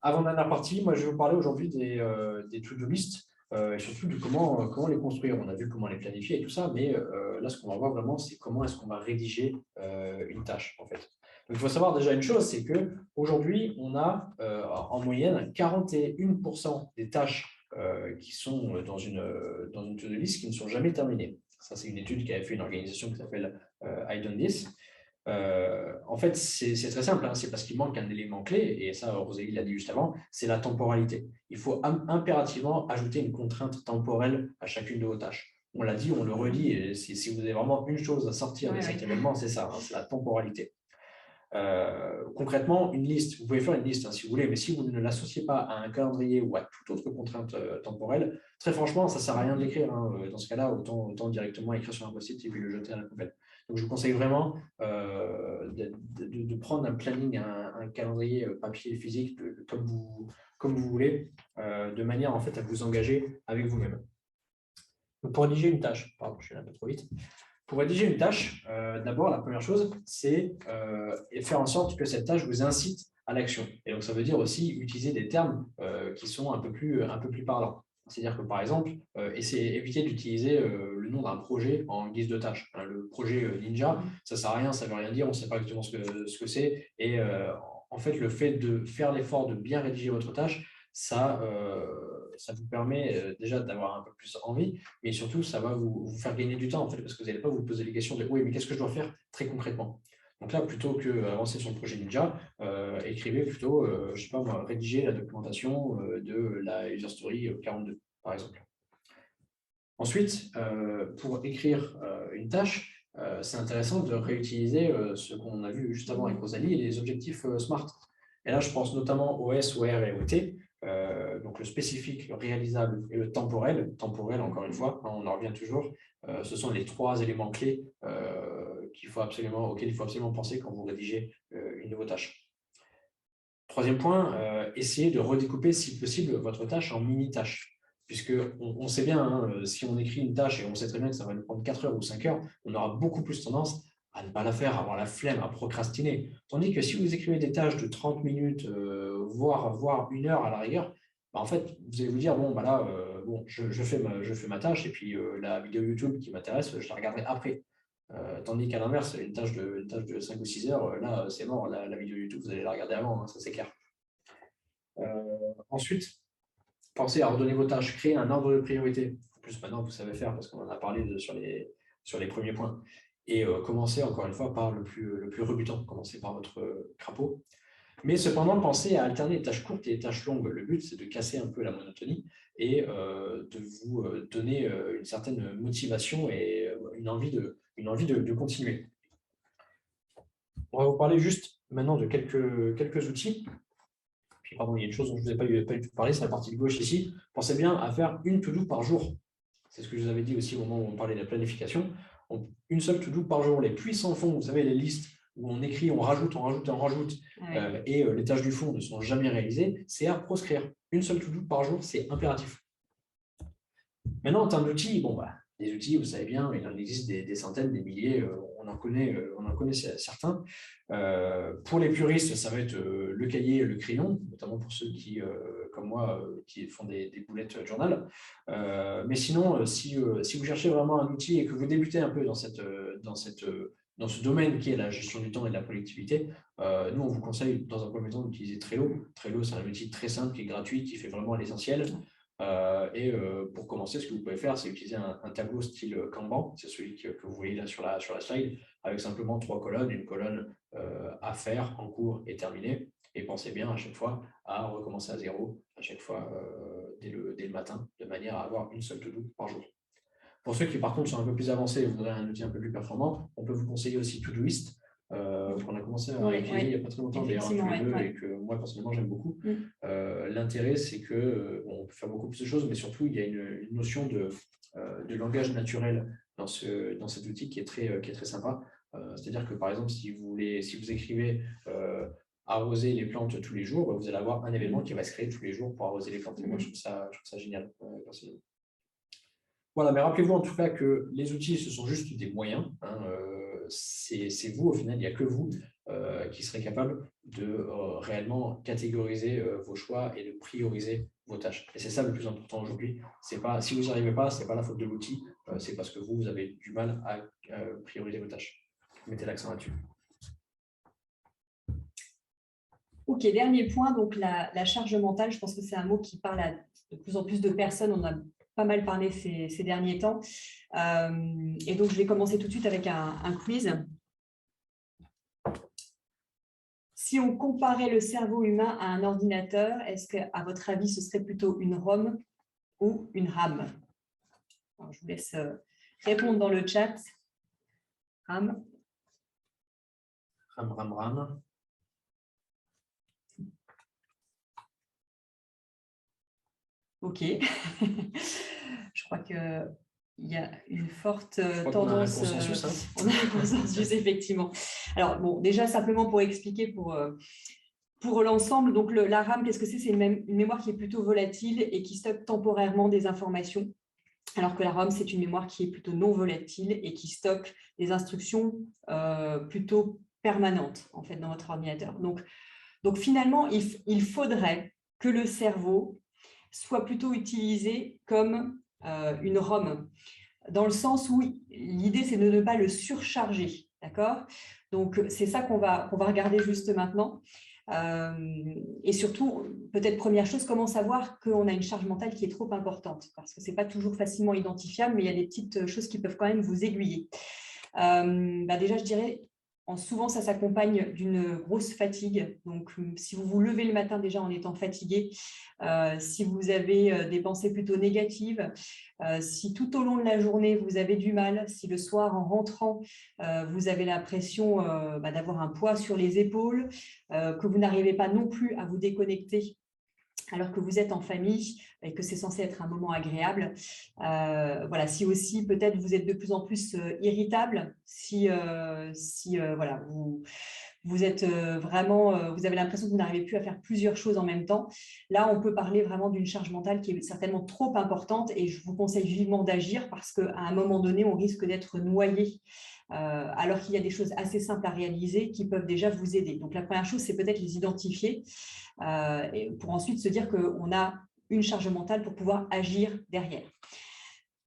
Avant-dernière partie, moi je vais vous parler aujourd'hui des to-do list et surtout de comment les construire. On a vu comment les planifier et tout ça, mais là ce qu'on va voir vraiment, c'est comment est-ce qu'on va rédiger une tâche en fait. Donc, il faut savoir déjà une chose, c'est qu'aujourd'hui, on a en moyenne 41% des tâches qui sont dans une to-do list qui ne sont jamais terminées. Ça, c'est une étude qui avait fait une organisation qui s'appelle I Done This. En fait, c'est très simple, c'est parce qu'il manque un élément clé, et ça, Rosalie l'a dit juste avant, c'est la temporalité. Il faut impérativement ajouter une contrainte temporelle à chacune de vos tâches. On l'a dit, on le redit, et si vous avez vraiment une chose à sortir de cet événement, c'est ça, c'est la temporalité. Concrètement, une liste, vous pouvez faire une liste si vous voulez, mais si vous ne l'associez pas à un calendrier ou à toute autre contrainte temporelle, très franchement, ça ne sert à rien de l'écrire. Dans ce cas-là, autant directement écrire sur un post-it et puis le jeter à la poubelle. Donc, je vous conseille vraiment de prendre un planning, un calendrier papier physique, comme vous voulez, de manière en fait à vous engager avec vous-même. Donc, pour rédiger une tâche, pardon, je suis un peu trop vite. Pour rédiger une tâche, d'abord, la première chose, c'est faire en sorte que cette tâche vous incite à l'action. Et donc, ça veut dire aussi utiliser des termes qui sont un peu plus parlants. C'est-à-dire que, par exemple, éviter d'utiliser le nom d'un projet en guise de tâche. Le projet Ninja, ça ne sert à rien, ça ne veut rien dire, on ne sait pas exactement ce que c'est. Et en fait, le fait de faire l'effort de bien rédiger votre tâche, ça vous permet déjà d'avoir un peu plus envie, mais surtout, ça va vous faire gagner du temps, en fait, parce que vous n'allez pas vous poser les questions de « oui, mais qu'est-ce que je dois faire très concrètement ?» Donc là, plutôt qu'avancer sur le projet Ninja, écrivez plutôt, je ne sais pas moi, rédiger la documentation de la user story 42, par exemple. Ensuite, pour écrire une tâche, c'est intéressant de réutiliser ce qu'on a vu juste avant avec Rosalie, les objectifs SMART. Et là, je pense notamment au S, au R et au T. Donc le spécifique, le réalisable et le temporel. Temporel, encore une fois, on en revient toujours. Ce sont les 3 éléments clés auxquels il faut absolument penser quand vous rédigez une nouvelle tâche. Troisième point, essayez de redécouper, si possible, votre tâche en mini-tâches. Puisqu'on sait bien, si on écrit une tâche et on sait très bien que ça va nous prendre 4 heures ou 5 heures, on aura beaucoup plus tendance à ne pas la faire, à avoir la flemme, à procrastiner. Tandis que si vous écrivez des tâches de 30 minutes, voire 1 heure à la rigueur, en fait, vous allez vous dire, bon, là, je fais ma tâche et puis la vidéo YouTube qui m'intéresse, je la regarderai après. Tandis qu'à l'inverse, une tâche de 5 ou 6 heures, là, c'est mort, la vidéo YouTube, vous allez la regarder avant, ça c'est clair. Ensuite, pensez à redonner vos tâches, créer un ordre de priorité. En plus, maintenant, vous savez faire parce qu'on en a parlé sur les premiers points. et commencez encore une fois par le plus rebutant, commencez par votre crapaud. Mais cependant, pensez à alterner les tâches courtes et les tâches longues. Le but, c'est de casser un peu la monotonie et de vous donner une certaine motivation et une envie de continuer. On va vous parler juste maintenant de quelques outils. Puis, pardon, il y a une chose dont je ne vous ai pas du tout parlé, c'est la partie de gauche ici. Pensez bien à faire une to-do par jour. C'est ce que je vous avais dit aussi au moment où on parlait de la planification. Une seule to-do par jour. Les puits sans fond, vous savez, les listes où on écrit, on rajoute, et les tâches du fond ne sont jamais réalisées, c'est à proscrire. Une seule to-do par jour, c'est impératif. Maintenant, en termes d'outils, les outils, vous savez bien, il en existe des centaines, des milliers, on en connaît certains. Pour les puristes, ça va être le cahier et le crayon, notamment pour ceux qui, comme moi, qui font des boulettes journal. Mais sinon, si vous cherchez vraiment un outil et que vous débutez un peu dans ce domaine qui est la gestion du temps et de la productivité, nous, on vous conseille dans un premier temps d'utiliser Trello. Trello, c'est un outil très simple, qui est gratuit, qui fait vraiment l'essentiel. Pour commencer, ce que vous pouvez faire, c'est utiliser un tableau style Kanban, c'est celui que vous voyez là sur la slide, avec simplement 3 colonnes, une colonne à faire, en cours et terminée. Et pensez bien à chaque fois à recommencer à zéro, à chaque fois dès le matin, de manière à avoir une seule to-do par jour. Pour ceux qui par contre sont un peu plus avancés et voudraient un outil un peu plus performant, on peut vous conseiller aussi Todoist, qu'on a commencé à utiliser il n'y a pas très longtemps d'ailleurs et que moi personnellement j'aime beaucoup. L'intérêt, c'est que on peut faire beaucoup plus de choses, mais surtout il y a une notion de langage naturel dans cet outil qui est très sympa. C'est-à-dire que par exemple, si vous écrivez arroser les plantes tous les jours, vous allez avoir un événement qui va se créer tous les jours pour arroser les plantes. Et moi, je trouve ça génial, personnellement. Voilà, mais rappelez-vous en tout cas que les outils, ce sont juste des moyens. C'est vous, au final, il n'y a que vous qui serez capable de réellement catégoriser vos choix et de prioriser vos tâches. Et c'est ça le plus important aujourd'hui. Si vous n'y arrivez pas, ce n'est pas la faute de l'outil, c'est parce que vous avez du mal à prioriser vos tâches. Mettez l'accent là-dessus. Ok, dernier point, donc la charge mentale. Je pense que c'est un mot qui parle à de plus en plus de personnes. On a pas mal parlé ces derniers temps. Et donc, je vais commencer tout de suite avec un quiz. Si on comparait le cerveau humain à un ordinateur, est-ce qu'à votre avis, ce serait plutôt une ROM ou une RAM? Alors, je vous laisse répondre dans le chat. RAM. RAM. Ok. Je crois qu'il y a une forte tendance. On a un consensus, hein. On a un consensus, effectivement. Alors, bon, déjà, simplement pour expliquer pour l'ensemble, donc la RAM, qu'est-ce que c'est? C'est une mémoire qui est plutôt volatile et qui stocke temporairement des informations, alors que la ROM, c'est une mémoire qui est plutôt non volatile et qui stocke des instructions plutôt permanentes, en fait, dans votre ordinateur. Donc finalement, il faudrait que le cerveau soit plutôt utilisé comme une ROM, dans le sens où l'idée, c'est de ne pas le surcharger. D'accord? Donc, c'est ça qu'on va regarder juste maintenant. Et surtout, peut-être première chose, comment savoir qu'on a une charge mentale qui est trop importante? Parce que ce n'est pas toujours facilement identifiable, mais il y a des petites choses qui peuvent quand même vous aiguiller. Déjà, je dirais, souvent, ça s'accompagne d'une grosse fatigue. Donc, si vous vous levez le matin déjà en étant fatigué, si vous avez des pensées plutôt négatives, si tout au long de la journée, vous avez du mal, si le soir, en rentrant, vous avez l'impression d'avoir un poids sur les épaules, que vous n'arrivez pas non plus à vous déconnecter alors que vous êtes en famille et que c'est censé être un moment agréable. Voilà, si aussi peut-être vous êtes de plus en plus irritable, si voilà, vous êtes vraiment, vous avez l'impression que vous n'arrivez plus à faire plusieurs choses en même temps, là, on peut parler vraiment d'une charge mentale qui est certainement trop importante et je vous conseille vivement d'agir parce qu'à un moment donné, on risque d'être noyé. Alors qu'il y a des choses assez simples à réaliser qui peuvent déjà vous aider. Donc, la première chose, c'est peut-être les identifier et pour ensuite se dire qu'on a une charge mentale pour pouvoir agir derrière.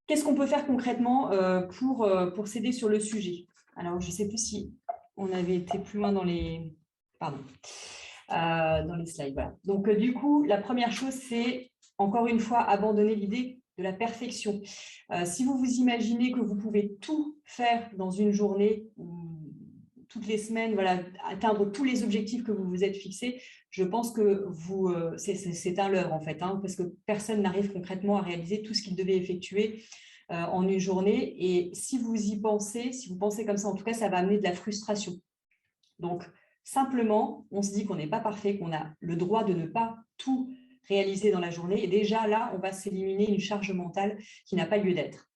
Qu'est-ce qu'on peut faire concrètement pour s'aider sur le sujet? Alors, je ne sais plus si on avait été plus loin dans les, dans les slides. Voilà. Donc, du coup, la première chose, c'est encore une fois abandonner l'idée de la perfection. Si vous vous imaginez que vous pouvez tout faire dans une journée ou toutes les semaines, voilà, atteindre tous les objectifs que vous vous êtes fixés, je pense que c'est un leurre en fait, parce que personne n'arrive concrètement à réaliser tout ce qu'il devait effectuer en une journée. Et si vous y pensez, si vous pensez comme ça, en tout cas, ça va amener de la frustration. Donc, simplement, on se dit qu'on n'est pas parfait, qu'on a le droit de ne pas tout réaliser dans la journée. Et déjà, là, on va s'éliminer une charge mentale qui n'a pas lieu d'être.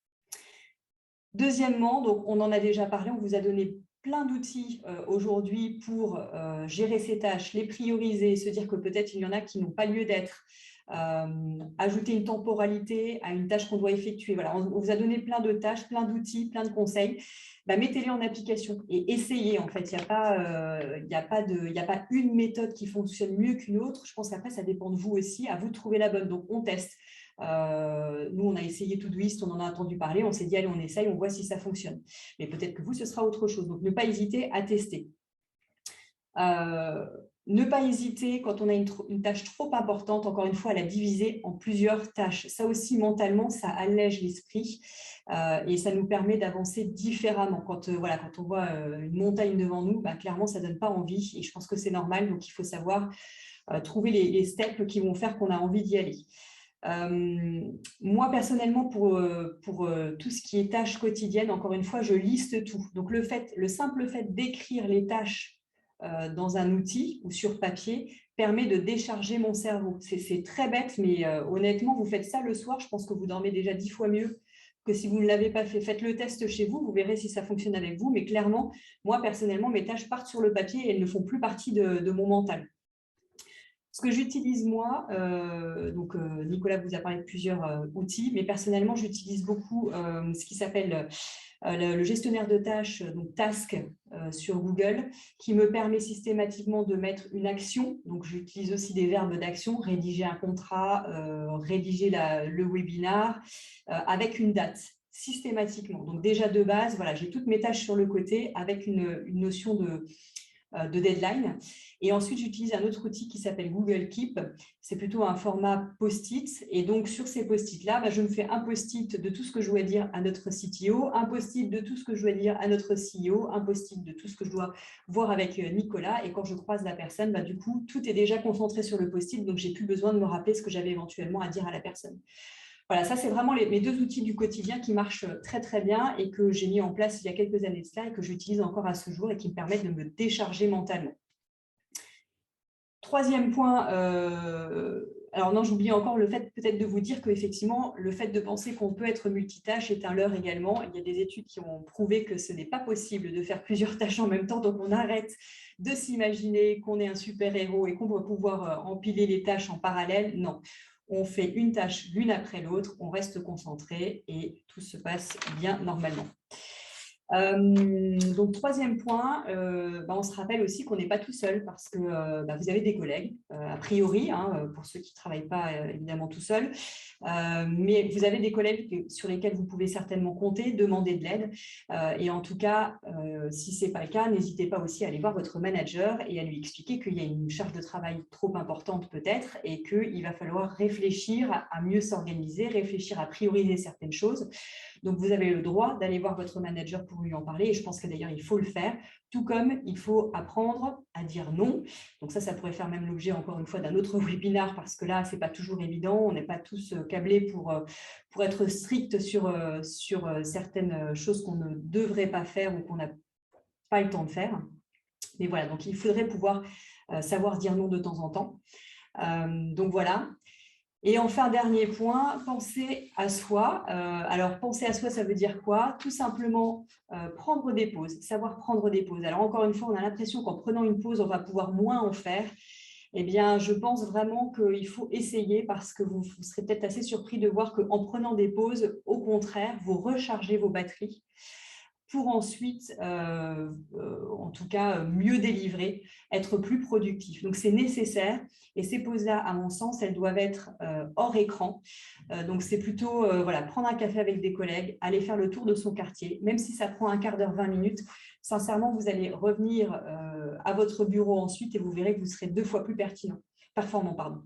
Deuxièmement, donc on en a déjà parlé, on vous a donné plein d'outils aujourd'hui pour gérer ces tâches, les prioriser, se dire que peut-être il y en a qui n'ont pas lieu d'être, ajouter une temporalité à une tâche qu'on doit effectuer. Voilà, on vous a donné plein de tâches, plein d'outils, plein de conseils. Mettez-les en application et essayez. En fait, il n'y a pas une méthode qui fonctionne mieux qu'une autre. Je pense qu'après, ça dépend de vous aussi, à vous de trouver la bonne. Donc, on teste. Nous, on a essayé Todoist, on en a entendu parler, on s'est dit, allez, on essaye, on voit si ça fonctionne. Mais peut-être que vous, ce sera autre chose. Donc, ne pas hésiter à tester. Ne pas hésiter, quand on a une tâche trop importante, encore une fois, à la diviser en plusieurs tâches. Ça aussi, mentalement, ça allège l'esprit et ça nous permet d'avancer différemment. Quand on voit une montagne devant nous, clairement, ça ne donne pas envie et je pense que c'est normal. Donc, il faut savoir trouver les steps qui vont faire qu'on a envie d'y aller. Moi, personnellement, pour tout ce qui est tâches quotidiennes, encore une fois, je liste tout. Donc, le simple fait d'écrire les tâches dans un outil ou sur papier permet de décharger mon cerveau. C'est très bête, mais honnêtement, vous faites ça le soir, je pense que vous dormez déjà 10 fois mieux que si vous ne l'avez pas fait. Faites le test chez vous, vous verrez si ça fonctionne avec vous. Mais clairement, moi, personnellement, mes tâches partent sur le papier et elles ne font plus partie de mon mental. Ce que j'utilise moi, Nicolas vous a parlé de plusieurs outils, mais personnellement, j'utilise beaucoup ce qui s'appelle le gestionnaire de tâches, donc Task sur Google, qui me permet systématiquement de mettre une action. Donc, j'utilise aussi des verbes d'action, rédiger un contrat, rédiger le webinar avec une date systématiquement. Donc, déjà de base, voilà, j'ai toutes mes tâches sur le côté avec une notion de deadline. Et ensuite, j'utilise un autre outil qui s'appelle Google Keep. C'est plutôt un format post-it. Et donc, sur ces post-it-là, je me fais un post-it de tout ce que je dois dire à notre CTO, un post-it de tout ce que je dois dire à notre CEO, un post-it de tout ce que je dois voir avec Nicolas. Et quand je croise la personne, du coup, tout est déjà concentré sur le post-it. Donc, j'ai plus besoin de me rappeler ce que j'avais éventuellement à dire à la personne. Voilà, ça, c'est vraiment mes deux outils du quotidien qui marchent très, très bien et que j'ai mis en place il y a quelques années de cela et que j'utilise encore à ce jour et qui me permettent de me décharger mentalement. Troisième point, alors non, j'oublie encore le fait peut-être de vous dire qu'effectivement, le fait de penser qu'on peut être multitâche est un leurre également. Il y a des études qui ont prouvé que ce n'est pas possible de faire plusieurs tâches en même temps, donc on arrête de s'imaginer qu'on est un super-héros et qu'on va pouvoir empiler les tâches en parallèle. Non. On fait une tâche l'une après l'autre, on reste concentré et tout se passe bien normalement. Donc, troisième point, on se rappelle aussi qu'on n'est pas tout seul parce que vous avez des collègues, a priori, pour ceux qui ne travaillent pas évidemment tout seuls, mais vous avez des collègues sur lesquels vous pouvez certainement compter, demander de l'aide. Et en tout cas, si ce n'est pas le cas, n'hésitez pas aussi à aller voir votre manager et à lui expliquer qu'il y a une charge de travail trop importante peut-être et qu'il va falloir réfléchir à mieux s'organiser, réfléchir à prioriser certaines choses. Donc, vous avez le droit d'aller voir votre manager pour lui en parler et je pense que d'ailleurs, il faut le faire, tout comme il faut apprendre à dire non. Donc ça pourrait faire même l'objet encore une fois d'un autre webinaire parce que là, ce n'est pas toujours évident, on n'est pas tous câblés pour être strict sur certaines choses qu'on ne devrait pas faire ou qu'on n'a pas le temps de faire. Mais voilà, donc il faudrait pouvoir savoir dire non de temps en temps. Donc voilà. Et enfin, dernier point, penser à soi. Alors, penser à soi, ça veut dire quoi? Tout simplement prendre des pauses, savoir prendre des pauses. Alors, encore une fois, on a l'impression qu'en prenant une pause, on va pouvoir moins en faire. Eh bien, je pense vraiment qu'il faut essayer parce que vous serez peut-être assez surpris de voir qu'en prenant des pauses, au contraire, vous rechargez vos batteries pour ensuite, en tout cas, mieux délivrer, être plus productif. Donc, c'est nécessaire. Et ces pauses-là, à mon sens, elles doivent être hors écran. Donc, c'est plutôt prendre un café avec des collègues, aller faire le tour de son quartier, même si ça prend un quart d'heure, 20 minutes, sincèrement, vous allez revenir à votre bureau ensuite et vous verrez que vous serez 2 fois plus performant. Pardon.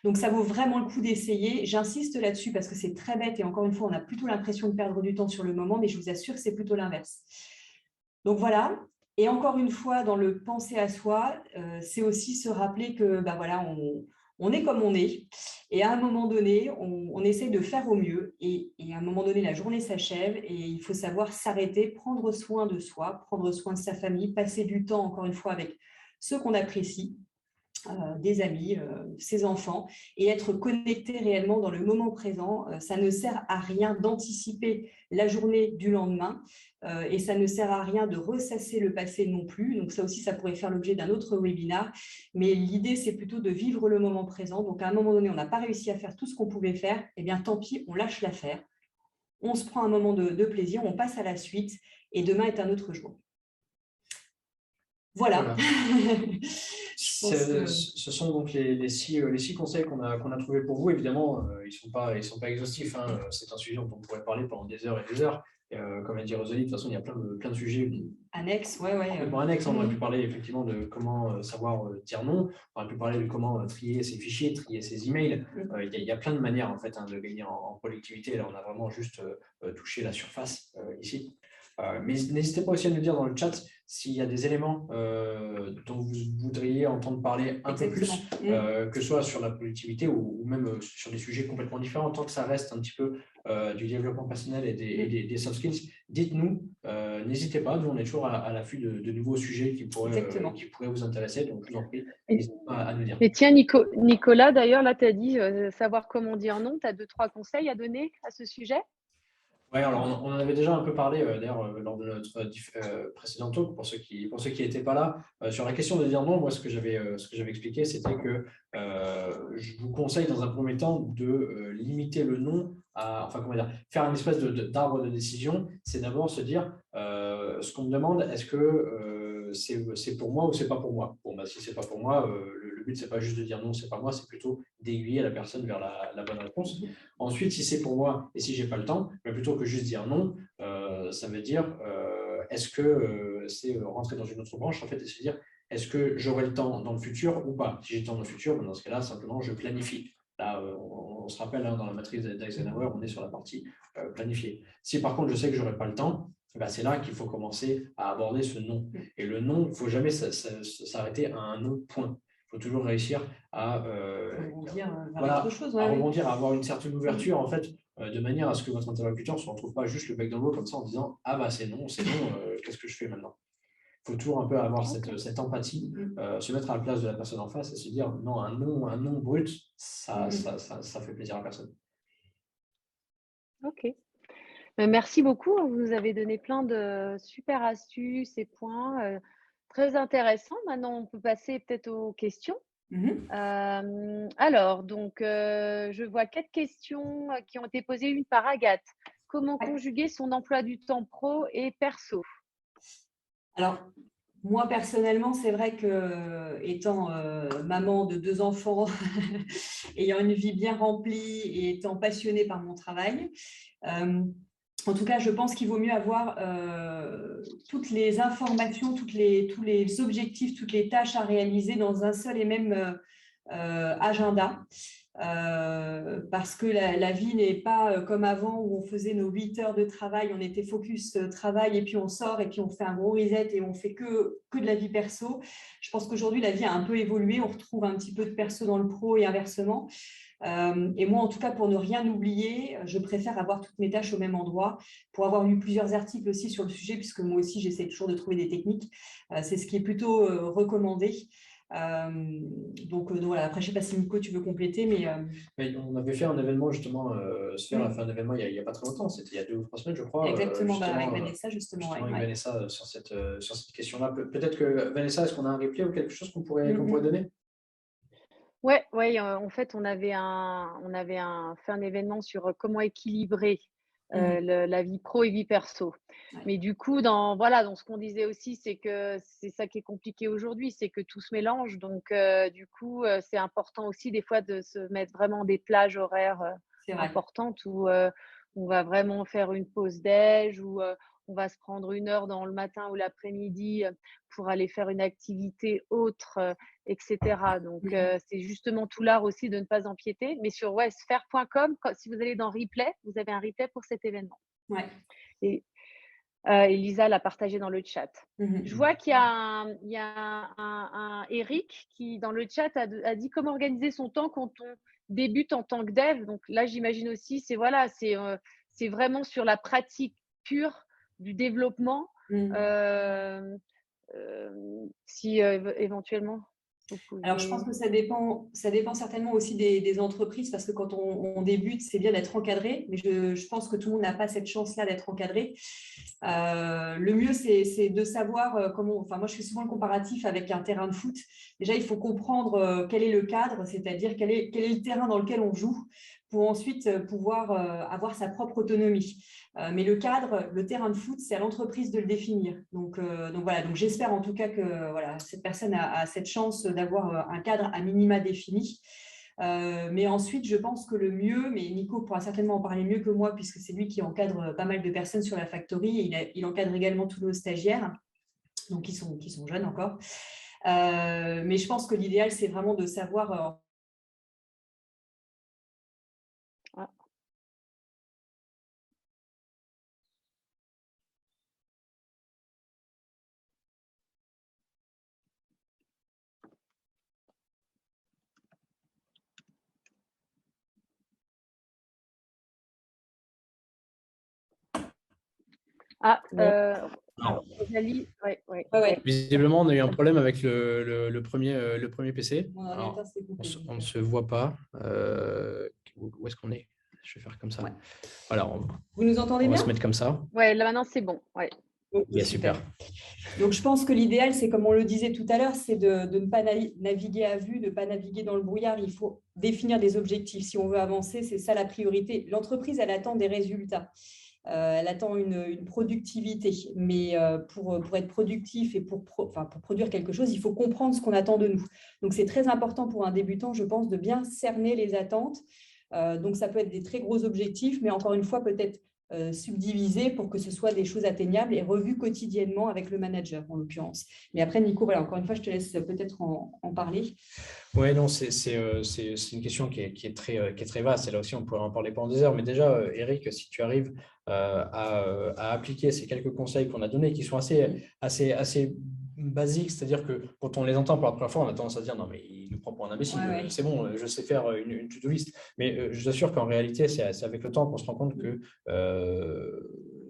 Donc, ça vaut vraiment le coup d'essayer. J'insiste là-dessus parce que c'est très bête et encore une fois, on a plutôt l'impression de perdre du temps sur le moment, mais je vous assure que c'est plutôt l'inverse. Donc, voilà. Et encore une fois, dans le penser à soi, c'est aussi se rappeler que voilà, on est comme on est. Et à un moment donné, on essaye de faire au mieux. Et à un moment donné, la journée s'achève et il faut savoir s'arrêter, prendre soin de soi, prendre soin de sa famille, passer du temps, encore une fois, avec ceux qu'on apprécie. Des amis, ses enfants, et être connecté réellement dans le moment présent. Ça ne sert à rien d'anticiper la journée du lendemain et ça ne sert à rien de ressasser le passé non plus. Donc ça aussi, ça pourrait faire l'objet d'un autre webinaire. Mais l'idée, c'est plutôt de vivre le moment présent. Donc à un moment donné, on n'a pas réussi à faire tout ce qu'on pouvait faire. Eh bien, tant pis, on lâche l'affaire. On se prend un moment de plaisir, on passe à la suite et demain est un autre jour. Voilà. Ce sont donc les six conseils qu'on a trouvés pour vous. Évidemment, ils sont pas exhaustifs. Hein. C'est un sujet dont on pourrait parler pendant des heures et des heures. Comme a dit Rosalie, de toute façon, il y a plein de sujets. Annexes, Complètement annexes. On aurait pu parler effectivement de comment savoir dire non. On aurait pu parler de comment trier ses fichiers, trier ses emails. Il y a plein de manières en fait de gagner en productivité. Là, on a vraiment juste touché la surface ici. Mais n'hésitez pas aussi à nous dire dans le chat s'il y a des éléments dont vous voudriez entendre parler un peu plus, que ce soit sur la productivité ou même sur des sujets complètement différents, tant que ça reste un petit peu du développement personnel et des soft skills. Dites-nous, n'hésitez pas, nous on est toujours à l'affût de nouveaux sujets qui pourraient vous intéresser, donc je vous en prie, n'hésitez pas à nous dire. Et tiens, Nicolas, d'ailleurs, là, tu as dit savoir comment dire non, tu as 2-3 conseils à donner à ce sujet? Oui, alors on en avait déjà un peu parlé d'ailleurs lors de notre précédent talk pour ceux qui n'étaient pas là. Sur la question de dire non, moi ce que j'avais expliqué, c'était que je vous conseille dans un premier temps de limiter le non à, enfin comment dire, faire une espèce d'arbre de décision. C'est d'abord se dire ce qu'on me demande, est-ce que c'est pour moi ou c'est pas pour moi. Bon, si c'est pas pour moi, le but c'est pas juste de dire non, c'est pas moi, c'est plutôt d'aiguiller la personne vers la bonne réponse. Ensuite, si c'est pour moi et si j'ai pas le temps, plutôt que juste dire non, ça veut dire est-ce que c'est rentrer dans une autre branche en fait et se dire est-ce que j'aurai le temps dans le futur ou pas. Si j'ai le temps dans le futur, dans ce cas-là, simplement je planifie. Là, on se rappelle dans la matrice d'Eisenhower, on est sur la partie planifiée. Si par contre je sais que j'aurai pas le temps, c'est là qu'il faut commencer à aborder ce non. Et le non, il ne faut jamais s'arrêter à un non point. Il faut toujours réussir à rebondir, à avoir une certaine ouverture en fait, de manière à ce que votre interlocuteur ne se retrouve pas juste le bec dans l'eau comme ça en disant ah bah c'est non, qu'est-ce que je fais maintenant? Il faut toujours un peu avoir cette empathie, se mettre à la place de la personne en face et se dire non, un non brut, ça fait plaisir à personne. Ok. Merci beaucoup. Vous nous avez donné plein de super astuces et points très intéressants. Maintenant, on peut passer peut-être aux questions. Alors, donc, je vois 4 questions qui ont été posées, une par Agathe. Comment conjuguer son emploi du temps pro et perso? Alors, moi, personnellement, c'est vrai que étant maman de 2 enfants, ayant une vie bien remplie et étant passionnée par mon travail, en tout cas, je pense qu'il vaut mieux avoir toutes les informations, tous les objectifs, toutes les tâches à réaliser dans un seul et même agenda. Parce que la vie n'est pas comme avant où on faisait nos 8 heures de travail, on était focus travail et puis on sort et puis on fait un gros reset et on fait que de la vie perso. Je pense qu'aujourd'hui, la vie a un peu évolué, on retrouve un petit peu de perso dans le pro et inversement. Et moi, en tout cas, pour ne rien oublier, je préfère avoir toutes mes tâches au même endroit. Pour avoir lu plusieurs articles aussi sur le sujet, puisque moi aussi, j'essaie toujours de trouver des techniques, c'est ce qui est plutôt recommandé. Donc voilà, après je ne sais pas si Nico tu veux compléter, mais on avait fait un événement justement, Sphère a fait un événement il n'y a pas très longtemps, c'était il y a 2 ou 3 semaines je crois. Exactement, avec Vanessa justement. Avec Vanessa sur cette question-là. Peut-être que Vanessa, est-ce qu'on a un replay ou quelque chose qu'on pourrait donner? Ouais, en fait on avait fait un événement sur comment équilibrer la vie pro et vie perso. Mais du coup, dans ce qu'on disait aussi, c'est que c'est ça qui est compliqué aujourd'hui, c'est que tout se mélange. Donc, du coup, c'est important aussi des fois de se mettre vraiment des plages horaires importantes où on va vraiment faire une pause déj ou on va se prendre 1 heure dans le matin ou l'après-midi pour aller faire une activité autre, etc. Donc, c'est justement tout l'art aussi de ne pas empiéter. Mais sur sphere.com, si vous allez dans replay, vous avez un replay pour cet événement. Ouais. Et Elisa l'a partagé dans le chat. Je vois qu'il y a un Eric qui, dans le chat, a dit comment organiser son temps quand on débute en tant que dev. Donc là, j'imagine aussi, c'est vraiment sur la pratique pure du développement. Si éventuellement, vous pouvez… Alors, je pense que ça dépend certainement aussi des entreprises, parce que quand on débute, c'est bien d'être encadré, mais je pense que tout le monde n'a pas cette chance-là d'être encadré. Le mieux, c'est de savoir comment… Enfin, moi, je fais souvent le comparatif avec un terrain de foot. Déjà, il faut comprendre quel est le cadre, c'est-à-dire quel est le terrain dans lequel on joue, pour ensuite pouvoir avoir sa propre autonomie. Mais le cadre, le terrain de foot, c'est à l'entreprise de le définir. Donc voilà, donc j'espère en tout cas que cette personne a cette chance d'avoir un cadre à minima défini. Mais ensuite, je pense que le mieux, mais Nico pourra certainement en parler mieux que moi, puisque c'est lui qui encadre pas mal de personnes sur la factory, et il encadre également tous nos stagiaires, donc qui sont jeunes encore. Mais je pense que l'idéal, c'est vraiment de savoir… Rosalie, Visiblement, on a eu un problème avec le premier PC. Alors, on ne se voit pas. Où est-ce qu'on est? Je vais faire comme ça. Ouais. Voilà, vous nous entendez bien? On va se mettre comme ça. Ouais, là maintenant c'est bon. Ouais. Yeah, super. Donc, je pense que l'idéal, c'est comme on le disait tout à l'heure, c'est de ne pas naviguer à vue, de ne pas naviguer dans le brouillard. Il faut définir des objectifs. Si on veut avancer, c'est ça la priorité. L'entreprise, elle attend des résultats. Elle attend une productivité. Mais pour être productif et pour produire quelque chose, il faut comprendre ce qu'on attend de nous. Donc, c'est très important pour un débutant, je pense, de bien cerner les attentes. Donc, ça peut être des très gros objectifs, mais encore une fois, peut-être subdivisé pour que ce soit des choses atteignables et revues quotidiennement avec le manager, en l'occurrence. Mais après, Nico, voilà, encore une fois, je te laisse peut-être en parler. Oui, non, c'est une question qui est très vaste. Et là aussi, on pourrait en parler pendant des heures. Mais déjà, Eric, si tu arrives à appliquer ces quelques conseils qu'on a donnés, qui sont assez basiques, c'est-à-dire que quand on les entend pour la première fois, on a tendance à se dire non, mais il nous prend pour un imbécile. Ouais. C'est bon, je sais faire une to-do list. Mais je vous assure qu'en réalité, c'est avec le temps qu'on se rend compte que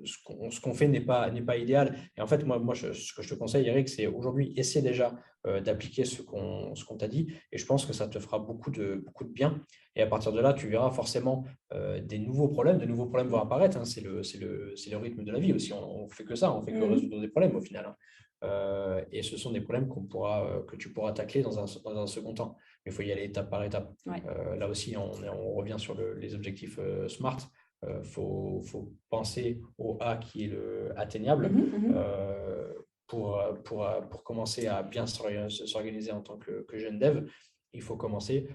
ce qu'on fait n'est pas idéal. Et en fait, moi ce que je te conseille, Eric, c'est aujourd'hui, essaie déjà d'appliquer ce qu'on t'a dit. Et je pense que ça te fera beaucoup de bien. Et à partir de là, tu verras forcément de nouveaux problèmes vont apparaître. Hein. C'est le rythme de la vie aussi. On ne fait que ça, on fait que résoudre des problèmes au final. Hein. Et ce sont des problèmes que tu pourras tacler dans un second temps. Mais il faut y aller étape par étape. Ouais. Là aussi, on revient sur les objectifs SMART. Faut penser au A qui est le atteignable pour commencer à bien s'organiser en tant que jeune dev. Il faut commencer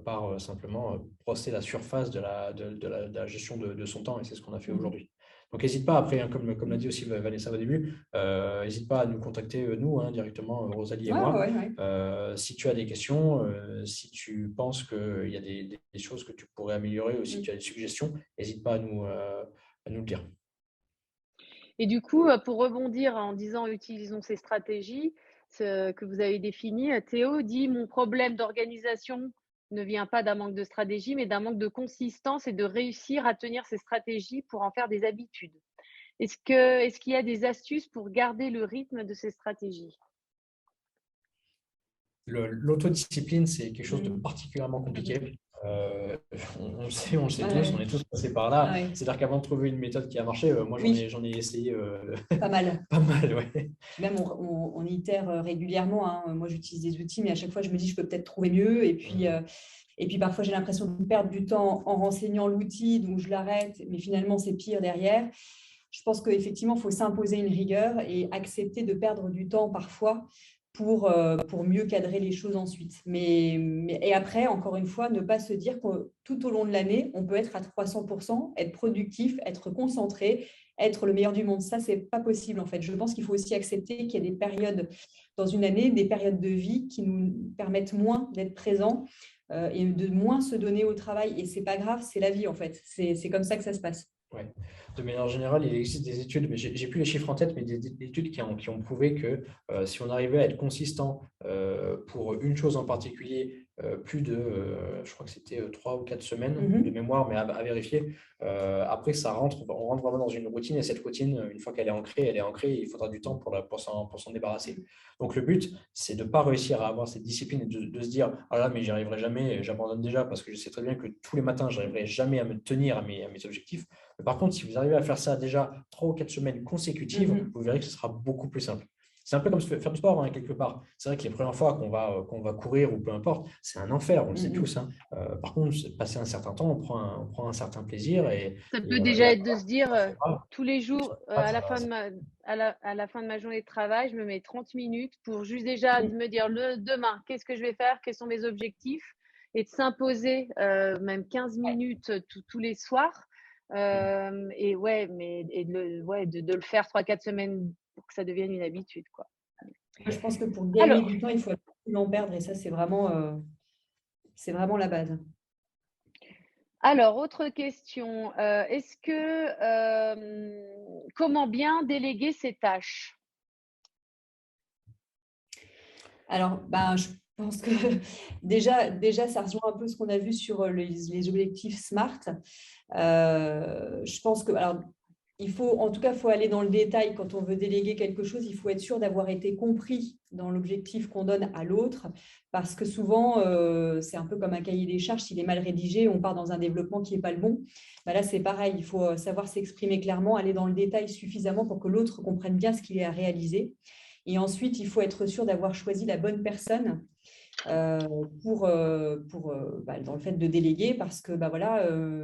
par simplement brosser la surface de la gestion de son temps, et c'est ce qu'on a fait aujourd'hui. Donc, n'hésite pas, après, hein, comme l'a dit aussi Vanessa au début, n'hésite pas à nous contacter, nous, directement, Rosalie et moi. Si tu as des questions, si tu penses qu'il y a des choses que tu pourrais améliorer, ou si tu as des suggestions, n'hésite pas à nous le dire. Et du coup, pour rebondir en disant utilisons ces stratégies que vous avez définies, Théo dit « Mon problème d'organisation ne vient pas d'un manque de stratégie, mais d'un manque de consistance et de réussir à tenir ces stratégies pour en faire des habitudes. » Est-ce qu'il y a des astuces pour garder le rythme de ces stratégies? L'autodiscipline, c'est quelque chose de particulièrement compliqué. On le sait tous, on est tous passés par là. C'est-à-dire qu'avant de trouver une méthode qui a marché, moi j'en ai essayé pas mal. Pas mal, ouais. Même on itère régulièrement. Hein. Moi, j'utilise des outils, mais à chaque fois, je me dis je peux peut-être trouver mieux. Et puis parfois, j'ai l'impression de perdre du temps en renseignant l'outil, donc je l'arrête. Mais finalement, c'est pire derrière. Je pense qu'effectivement, il faut s'imposer une rigueur et accepter de perdre du temps parfois pour mieux cadrer les choses ensuite. Et après, encore une fois, ne pas se dire que tout au long de l'année, on peut être à 300%, être productif, être concentré, être le meilleur du monde. Ça, c'est pas possible en fait. Je pense qu'il faut aussi accepter qu'il y a des périodes dans une année, des périodes de vie qui nous permettent moins d'être présents et de moins se donner au travail. Et c'est pas grave, c'est la vie en fait. C'est comme ça que ça se passe. Ouais. De manière générale, il existe des études, mais j'ai plus les chiffres en tête, mais des études qui ont prouvé que si on arrivait à être consistant pour une chose en particulier, plus de, je crois que c'était 3 ou 4 semaines de mémoire, mais à vérifier. Après, on rentre vraiment dans une routine, et cette routine, une fois qu'elle est ancrée, et il faudra du temps pour s'en débarrasser. Donc le but, c'est de ne pas réussir à avoir cette discipline et de se dire « Ah là, mais j'y arriverai jamais, j'abandonne déjà parce que je sais très bien que tous les matins, je n'arriverai jamais à me tenir à mes objectifs. » Par contre, si vous arrivez à faire ça déjà 3 ou 4 semaines consécutives, vous verrez que ce sera beaucoup plus simple. C'est un peu comme faire du sport, hein, quelque part. C'est vrai que les premières fois qu'on va courir ou peu importe, c'est un enfer, on le sait tous. Hein. Par contre, passer un certain temps, on prend un certain plaisir. Ça peut déjà être de se dire tous les jours, à la fin de ma journée de travail, je me mets 30 minutes pour juste déjà me dire demain, qu'est-ce que je vais faire, quels sont mes objectifs, et de s'imposer même 15 minutes tous les soirs. Et de le faire 3-4 semaines pour que ça devienne une habitude, quoi. Je pense que pour gagner du temps, il faut absolument perdre, et ça, c'est vraiment la base. Alors, autre question. Comment bien déléguer ses tâches? Alors, je pense que déjà, ça rejoint un peu ce qu'on a vu sur les objectifs SMART. Je pense que, faut aller dans le détail quand on veut déléguer quelque chose. Il faut être sûr d'avoir été compris dans l'objectif qu'on donne à l'autre, parce que souvent, c'est un peu comme un cahier des charges. S'il est mal rédigé, on part dans un développement qui n'est pas le bon. Là, c'est pareil. Il faut savoir s'exprimer clairement, aller dans le détail suffisamment pour que l'autre comprenne bien ce qu'il est à réaliser. Et ensuite, il faut être sûr d'avoir choisi la bonne personne dans le fait de déléguer, parce que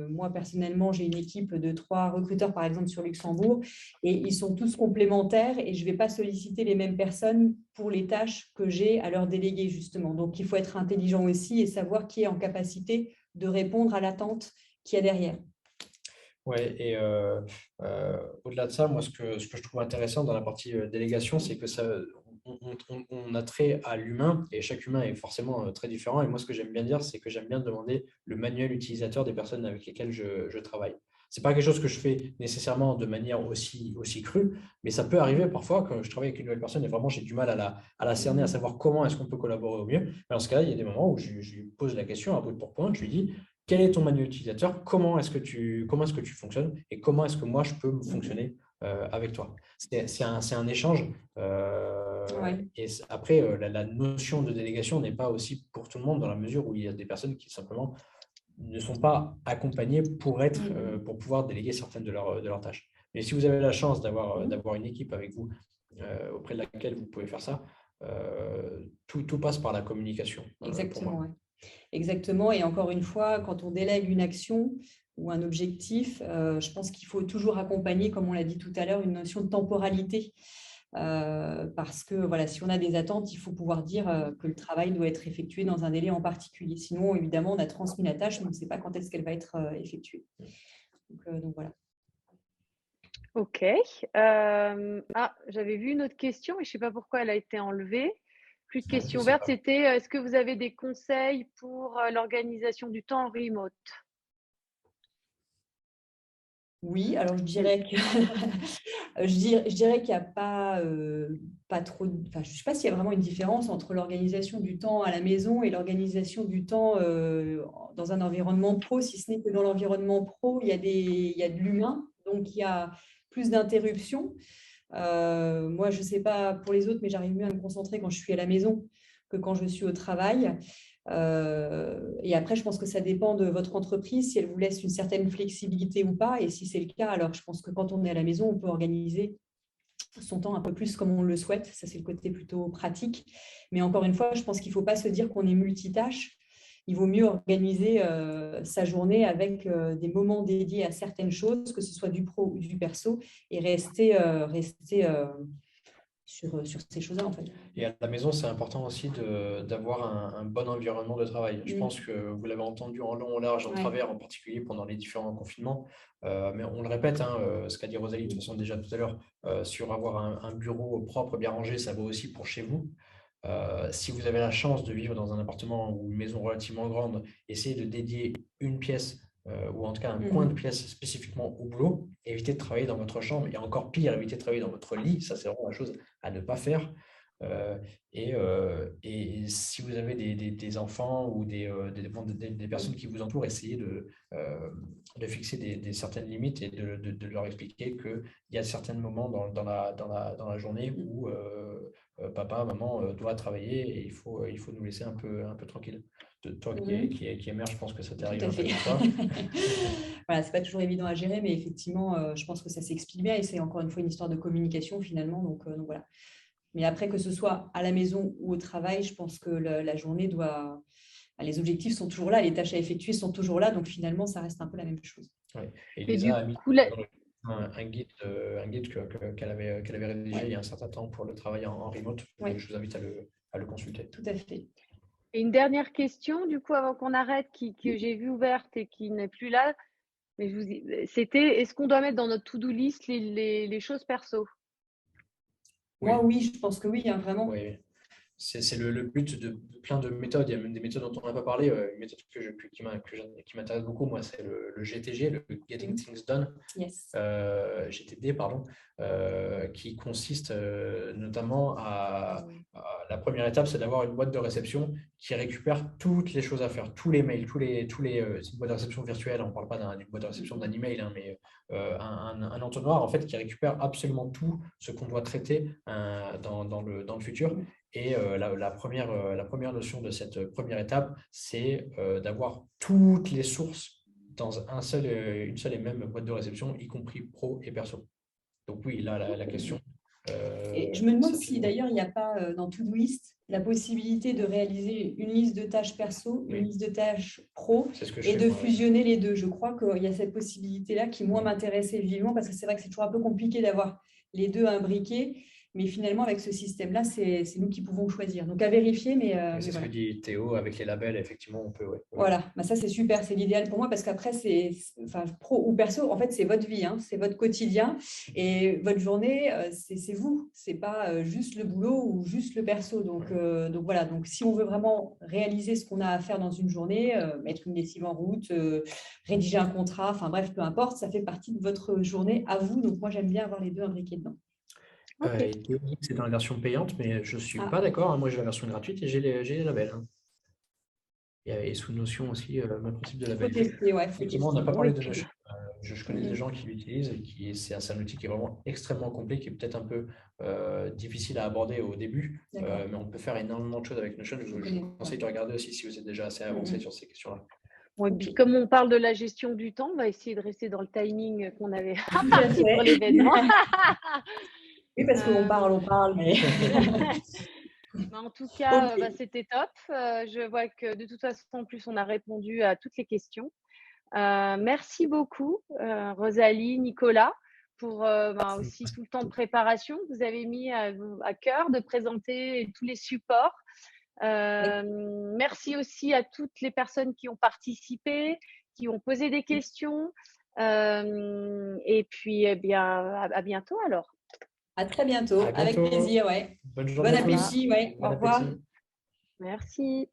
moi personnellement j'ai une équipe de 3 recruteurs par exemple sur Luxembourg, et ils sont tous complémentaires, et je ne vais pas solliciter les mêmes personnes pour les tâches que j'ai à leur déléguer justement. Donc il faut être intelligent aussi et savoir qui est en capacité de répondre à l'attente qu'il y a derrière. Ouais, et au-delà de ça, moi, ce que je trouve intéressant dans la partie délégation, c'est que on a trait à l'humain, et chaque humain est forcément très différent. Et moi, ce que j'aime bien dire, c'est que j'aime bien demander le manuel utilisateur des personnes avec lesquelles je travaille. Ce n'est pas quelque chose que je fais nécessairement de manière aussi crue, mais ça peut arriver parfois quand je travaille avec une nouvelle personne et vraiment j'ai du mal à la cerner, à savoir comment est-ce qu'on peut collaborer au mieux. Mais dans ce cas-là, il y a des moments où je lui pose la question à bout de pourpoint, je lui dis: quel est ton manuel utilisateur? Comment est-ce que tu fonctionnes? Et comment est-ce que moi, je peux fonctionner avec toi? C'est un échange. Et après, la notion de délégation n'est pas aussi pour tout le monde, dans la mesure où il y a des personnes qui simplement ne sont pas accompagnées pour pouvoir déléguer certaines de leurs tâches. Mais si vous avez la chance d'avoir une équipe avec vous auprès de laquelle vous pouvez faire ça, tout passe par la communication. Exactement, ouais. Exactement. Et encore une fois, quand on délègue une action ou un objectif, je pense qu'il faut toujours accompagner, comme on l'a dit tout à l'heure, une notion de temporalité. Parce que si on a des attentes, il faut pouvoir dire que le travail doit être effectué dans un délai en particulier. Sinon, évidemment, on a transmis la tâche, mais on ne sait pas quand est-ce qu'elle va être effectuée. Donc voilà. Ok. J'avais vu une autre question, mais je ne sais pas pourquoi elle a été enlevée. Plus de questions ouvertes, c'était est-ce que vous avez des conseils pour l'organisation du temps en remote? Oui, alors je dirais que je dirais qu'il n'y a pas trop. Je ne sais pas s'il y a vraiment une différence entre l'organisation du temps à la maison et l'organisation du temps dans un environnement pro, si ce n'est que dans l'environnement pro, il y a de l'humain, donc il y a plus d'interruptions. Moi, je ne sais pas pour les autres, mais j'arrive mieux à me concentrer quand je suis à la maison que quand je suis au travail. Et après, je pense que ça dépend de votre entreprise, si elle vous laisse une certaine flexibilité ou pas. Et si c'est le cas, alors je pense que quand on est à la maison, on peut organiser son temps un peu plus comme on le souhaite. Ça, c'est le côté plutôt pratique. Mais encore une fois, je pense qu'il ne faut pas se dire qu'on est multitâche. Il vaut mieux organiser sa journée avec des moments dédiés à certaines choses, que ce soit du pro ou du perso, et rester sur ces choses-là, en fait. Et à la maison, c'est important aussi d'avoir un bon environnement de travail. Je pense que vous l'avez entendu en long, en large, en travers, en particulier pendant les différents confinements. Mais on le répète, ce qu'a dit Rosalie de toute façon déjà tout à l'heure, sur avoir un bureau propre, bien rangé, ça vaut aussi pour chez vous. Si vous avez la chance de vivre dans un appartement ou une maison relativement grande, essayez de dédier une pièce ou en tout cas un coin de pièce spécifiquement au boulot. Évitez de travailler dans votre chambre et encore pire, évitez de travailler dans votre lit. Ça, c'est vraiment la chose à ne pas faire. Et si vous avez des enfants ou des personnes qui vous entourent, essayez de fixer certaines limites et de leur expliquer qu'il y a certains moments dans la journée où papa, maman doit travailler et il faut nous laisser un peu tranquille. Toi qui émerge, je pense que ça t'arrive un peu comme ça. Voilà, c'est pas toujours évident à gérer, mais effectivement, je pense que ça s'explique bien et c'est encore une fois une histoire de communication finalement. Donc voilà. Mais après, que ce soit à la maison ou au travail, je pense que la journée doit… Les objectifs sont toujours là, les tâches à effectuer sont toujours là, donc finalement, ça reste un peu la même chose. Ouais. Et Lisa a mis un guide qu'elle avait rédigé il y a un certain temps pour le travail en remote. Je vous invite à le consulter. Tout à fait. Et une dernière question, du coup, avant qu'on arrête, que j'ai vue ouverte et qui n'est plus là, mais c'était, est-ce qu'on doit mettre dans notre to-do list les choses perso? Moi, oui, je pense que oui, vraiment. Oui. C'est le but de plein de méthodes. Il y a même des méthodes dont on n'a pas parlé. Une méthode qui m'intéresse beaucoup, moi, c'est le GTG, le Getting Things Done, GTD, pardon, qui consiste notamment à la première étape, c'est d'avoir une boîte de réception qui récupère toutes les choses à faire, tous les mails, c'est une boîte de réception virtuelle. On ne parle pas d'une boîte de réception d'un email, mais un entonnoir en fait qui récupère absolument tout ce qu'on doit traiter dans le futur. Et la première notion de cette première étape, c'est d'avoir toutes les sources dans une seule et même boîte de réception, y compris pro et perso. Donc oui, là, la question… et je me demande si d'ailleurs, il n'y a pas dans Todoist la possibilité de réaliser une liste de tâches perso, une liste de tâches pro et de fusionner les deux. Je crois qu'il y a cette possibilité-là qui, moi, m'intéressait vivement parce que c'est vrai que c'est toujours un peu compliqué d'avoir les deux imbriqués. Mais finalement, avec ce système-là, c'est nous qui pouvons choisir. Donc, à vérifier. C'est ce que dit Théo, avec les labels, effectivement, on peut… Voilà, ça, c'est super. C'est l'idéal pour moi parce qu'après, pro ou perso, en fait, c'est votre vie, c'est votre quotidien. Et votre journée, c'est vous. Ce n'est pas juste le boulot ou juste le perso. Donc voilà. Donc, si on veut vraiment réaliser ce qu'on a à faire dans une journée, mettre une lessive en route, rédiger un contrat, enfin bref, peu importe, ça fait partie de votre journée à vous. Donc, moi, j'aime bien avoir les deux imbriqués dedans. C'est dans la version payante, mais je ne suis pas d'accord. Moi, j'ai la version gratuite et j'ai les labels. Et sous Notion aussi, le même principe de label. Effectivement, on n'a pas parlé de Notion. Je connais des gens qui l'utilisent et c'est un outil qui est vraiment extrêmement complet, qui est peut-être un peu difficile à aborder au début, mais on peut faire énormément de choses avec Notion. Je vous conseille de regarder aussi si vous êtes déjà assez avancé sur ces questions-là. Ouais, puis comme on parle de la gestion du temps, on va essayer de rester dans le timing qu'on avait pour l'événement. Oui, parce qu'on parle, mais… En tout cas, c'était top. Je vois que de toute façon, en plus, on a répondu à toutes les questions. Merci beaucoup, Rosalie, Nicolas, pour aussi tout le temps de préparation que vous avez mis à cœur de présenter tous les supports. Merci aussi à toutes les personnes qui ont participé, qui ont posé des questions. Et puis, à bientôt alors. À très bientôt, avec plaisir. Bonne journée. Bon appétit, au revoir. Merci.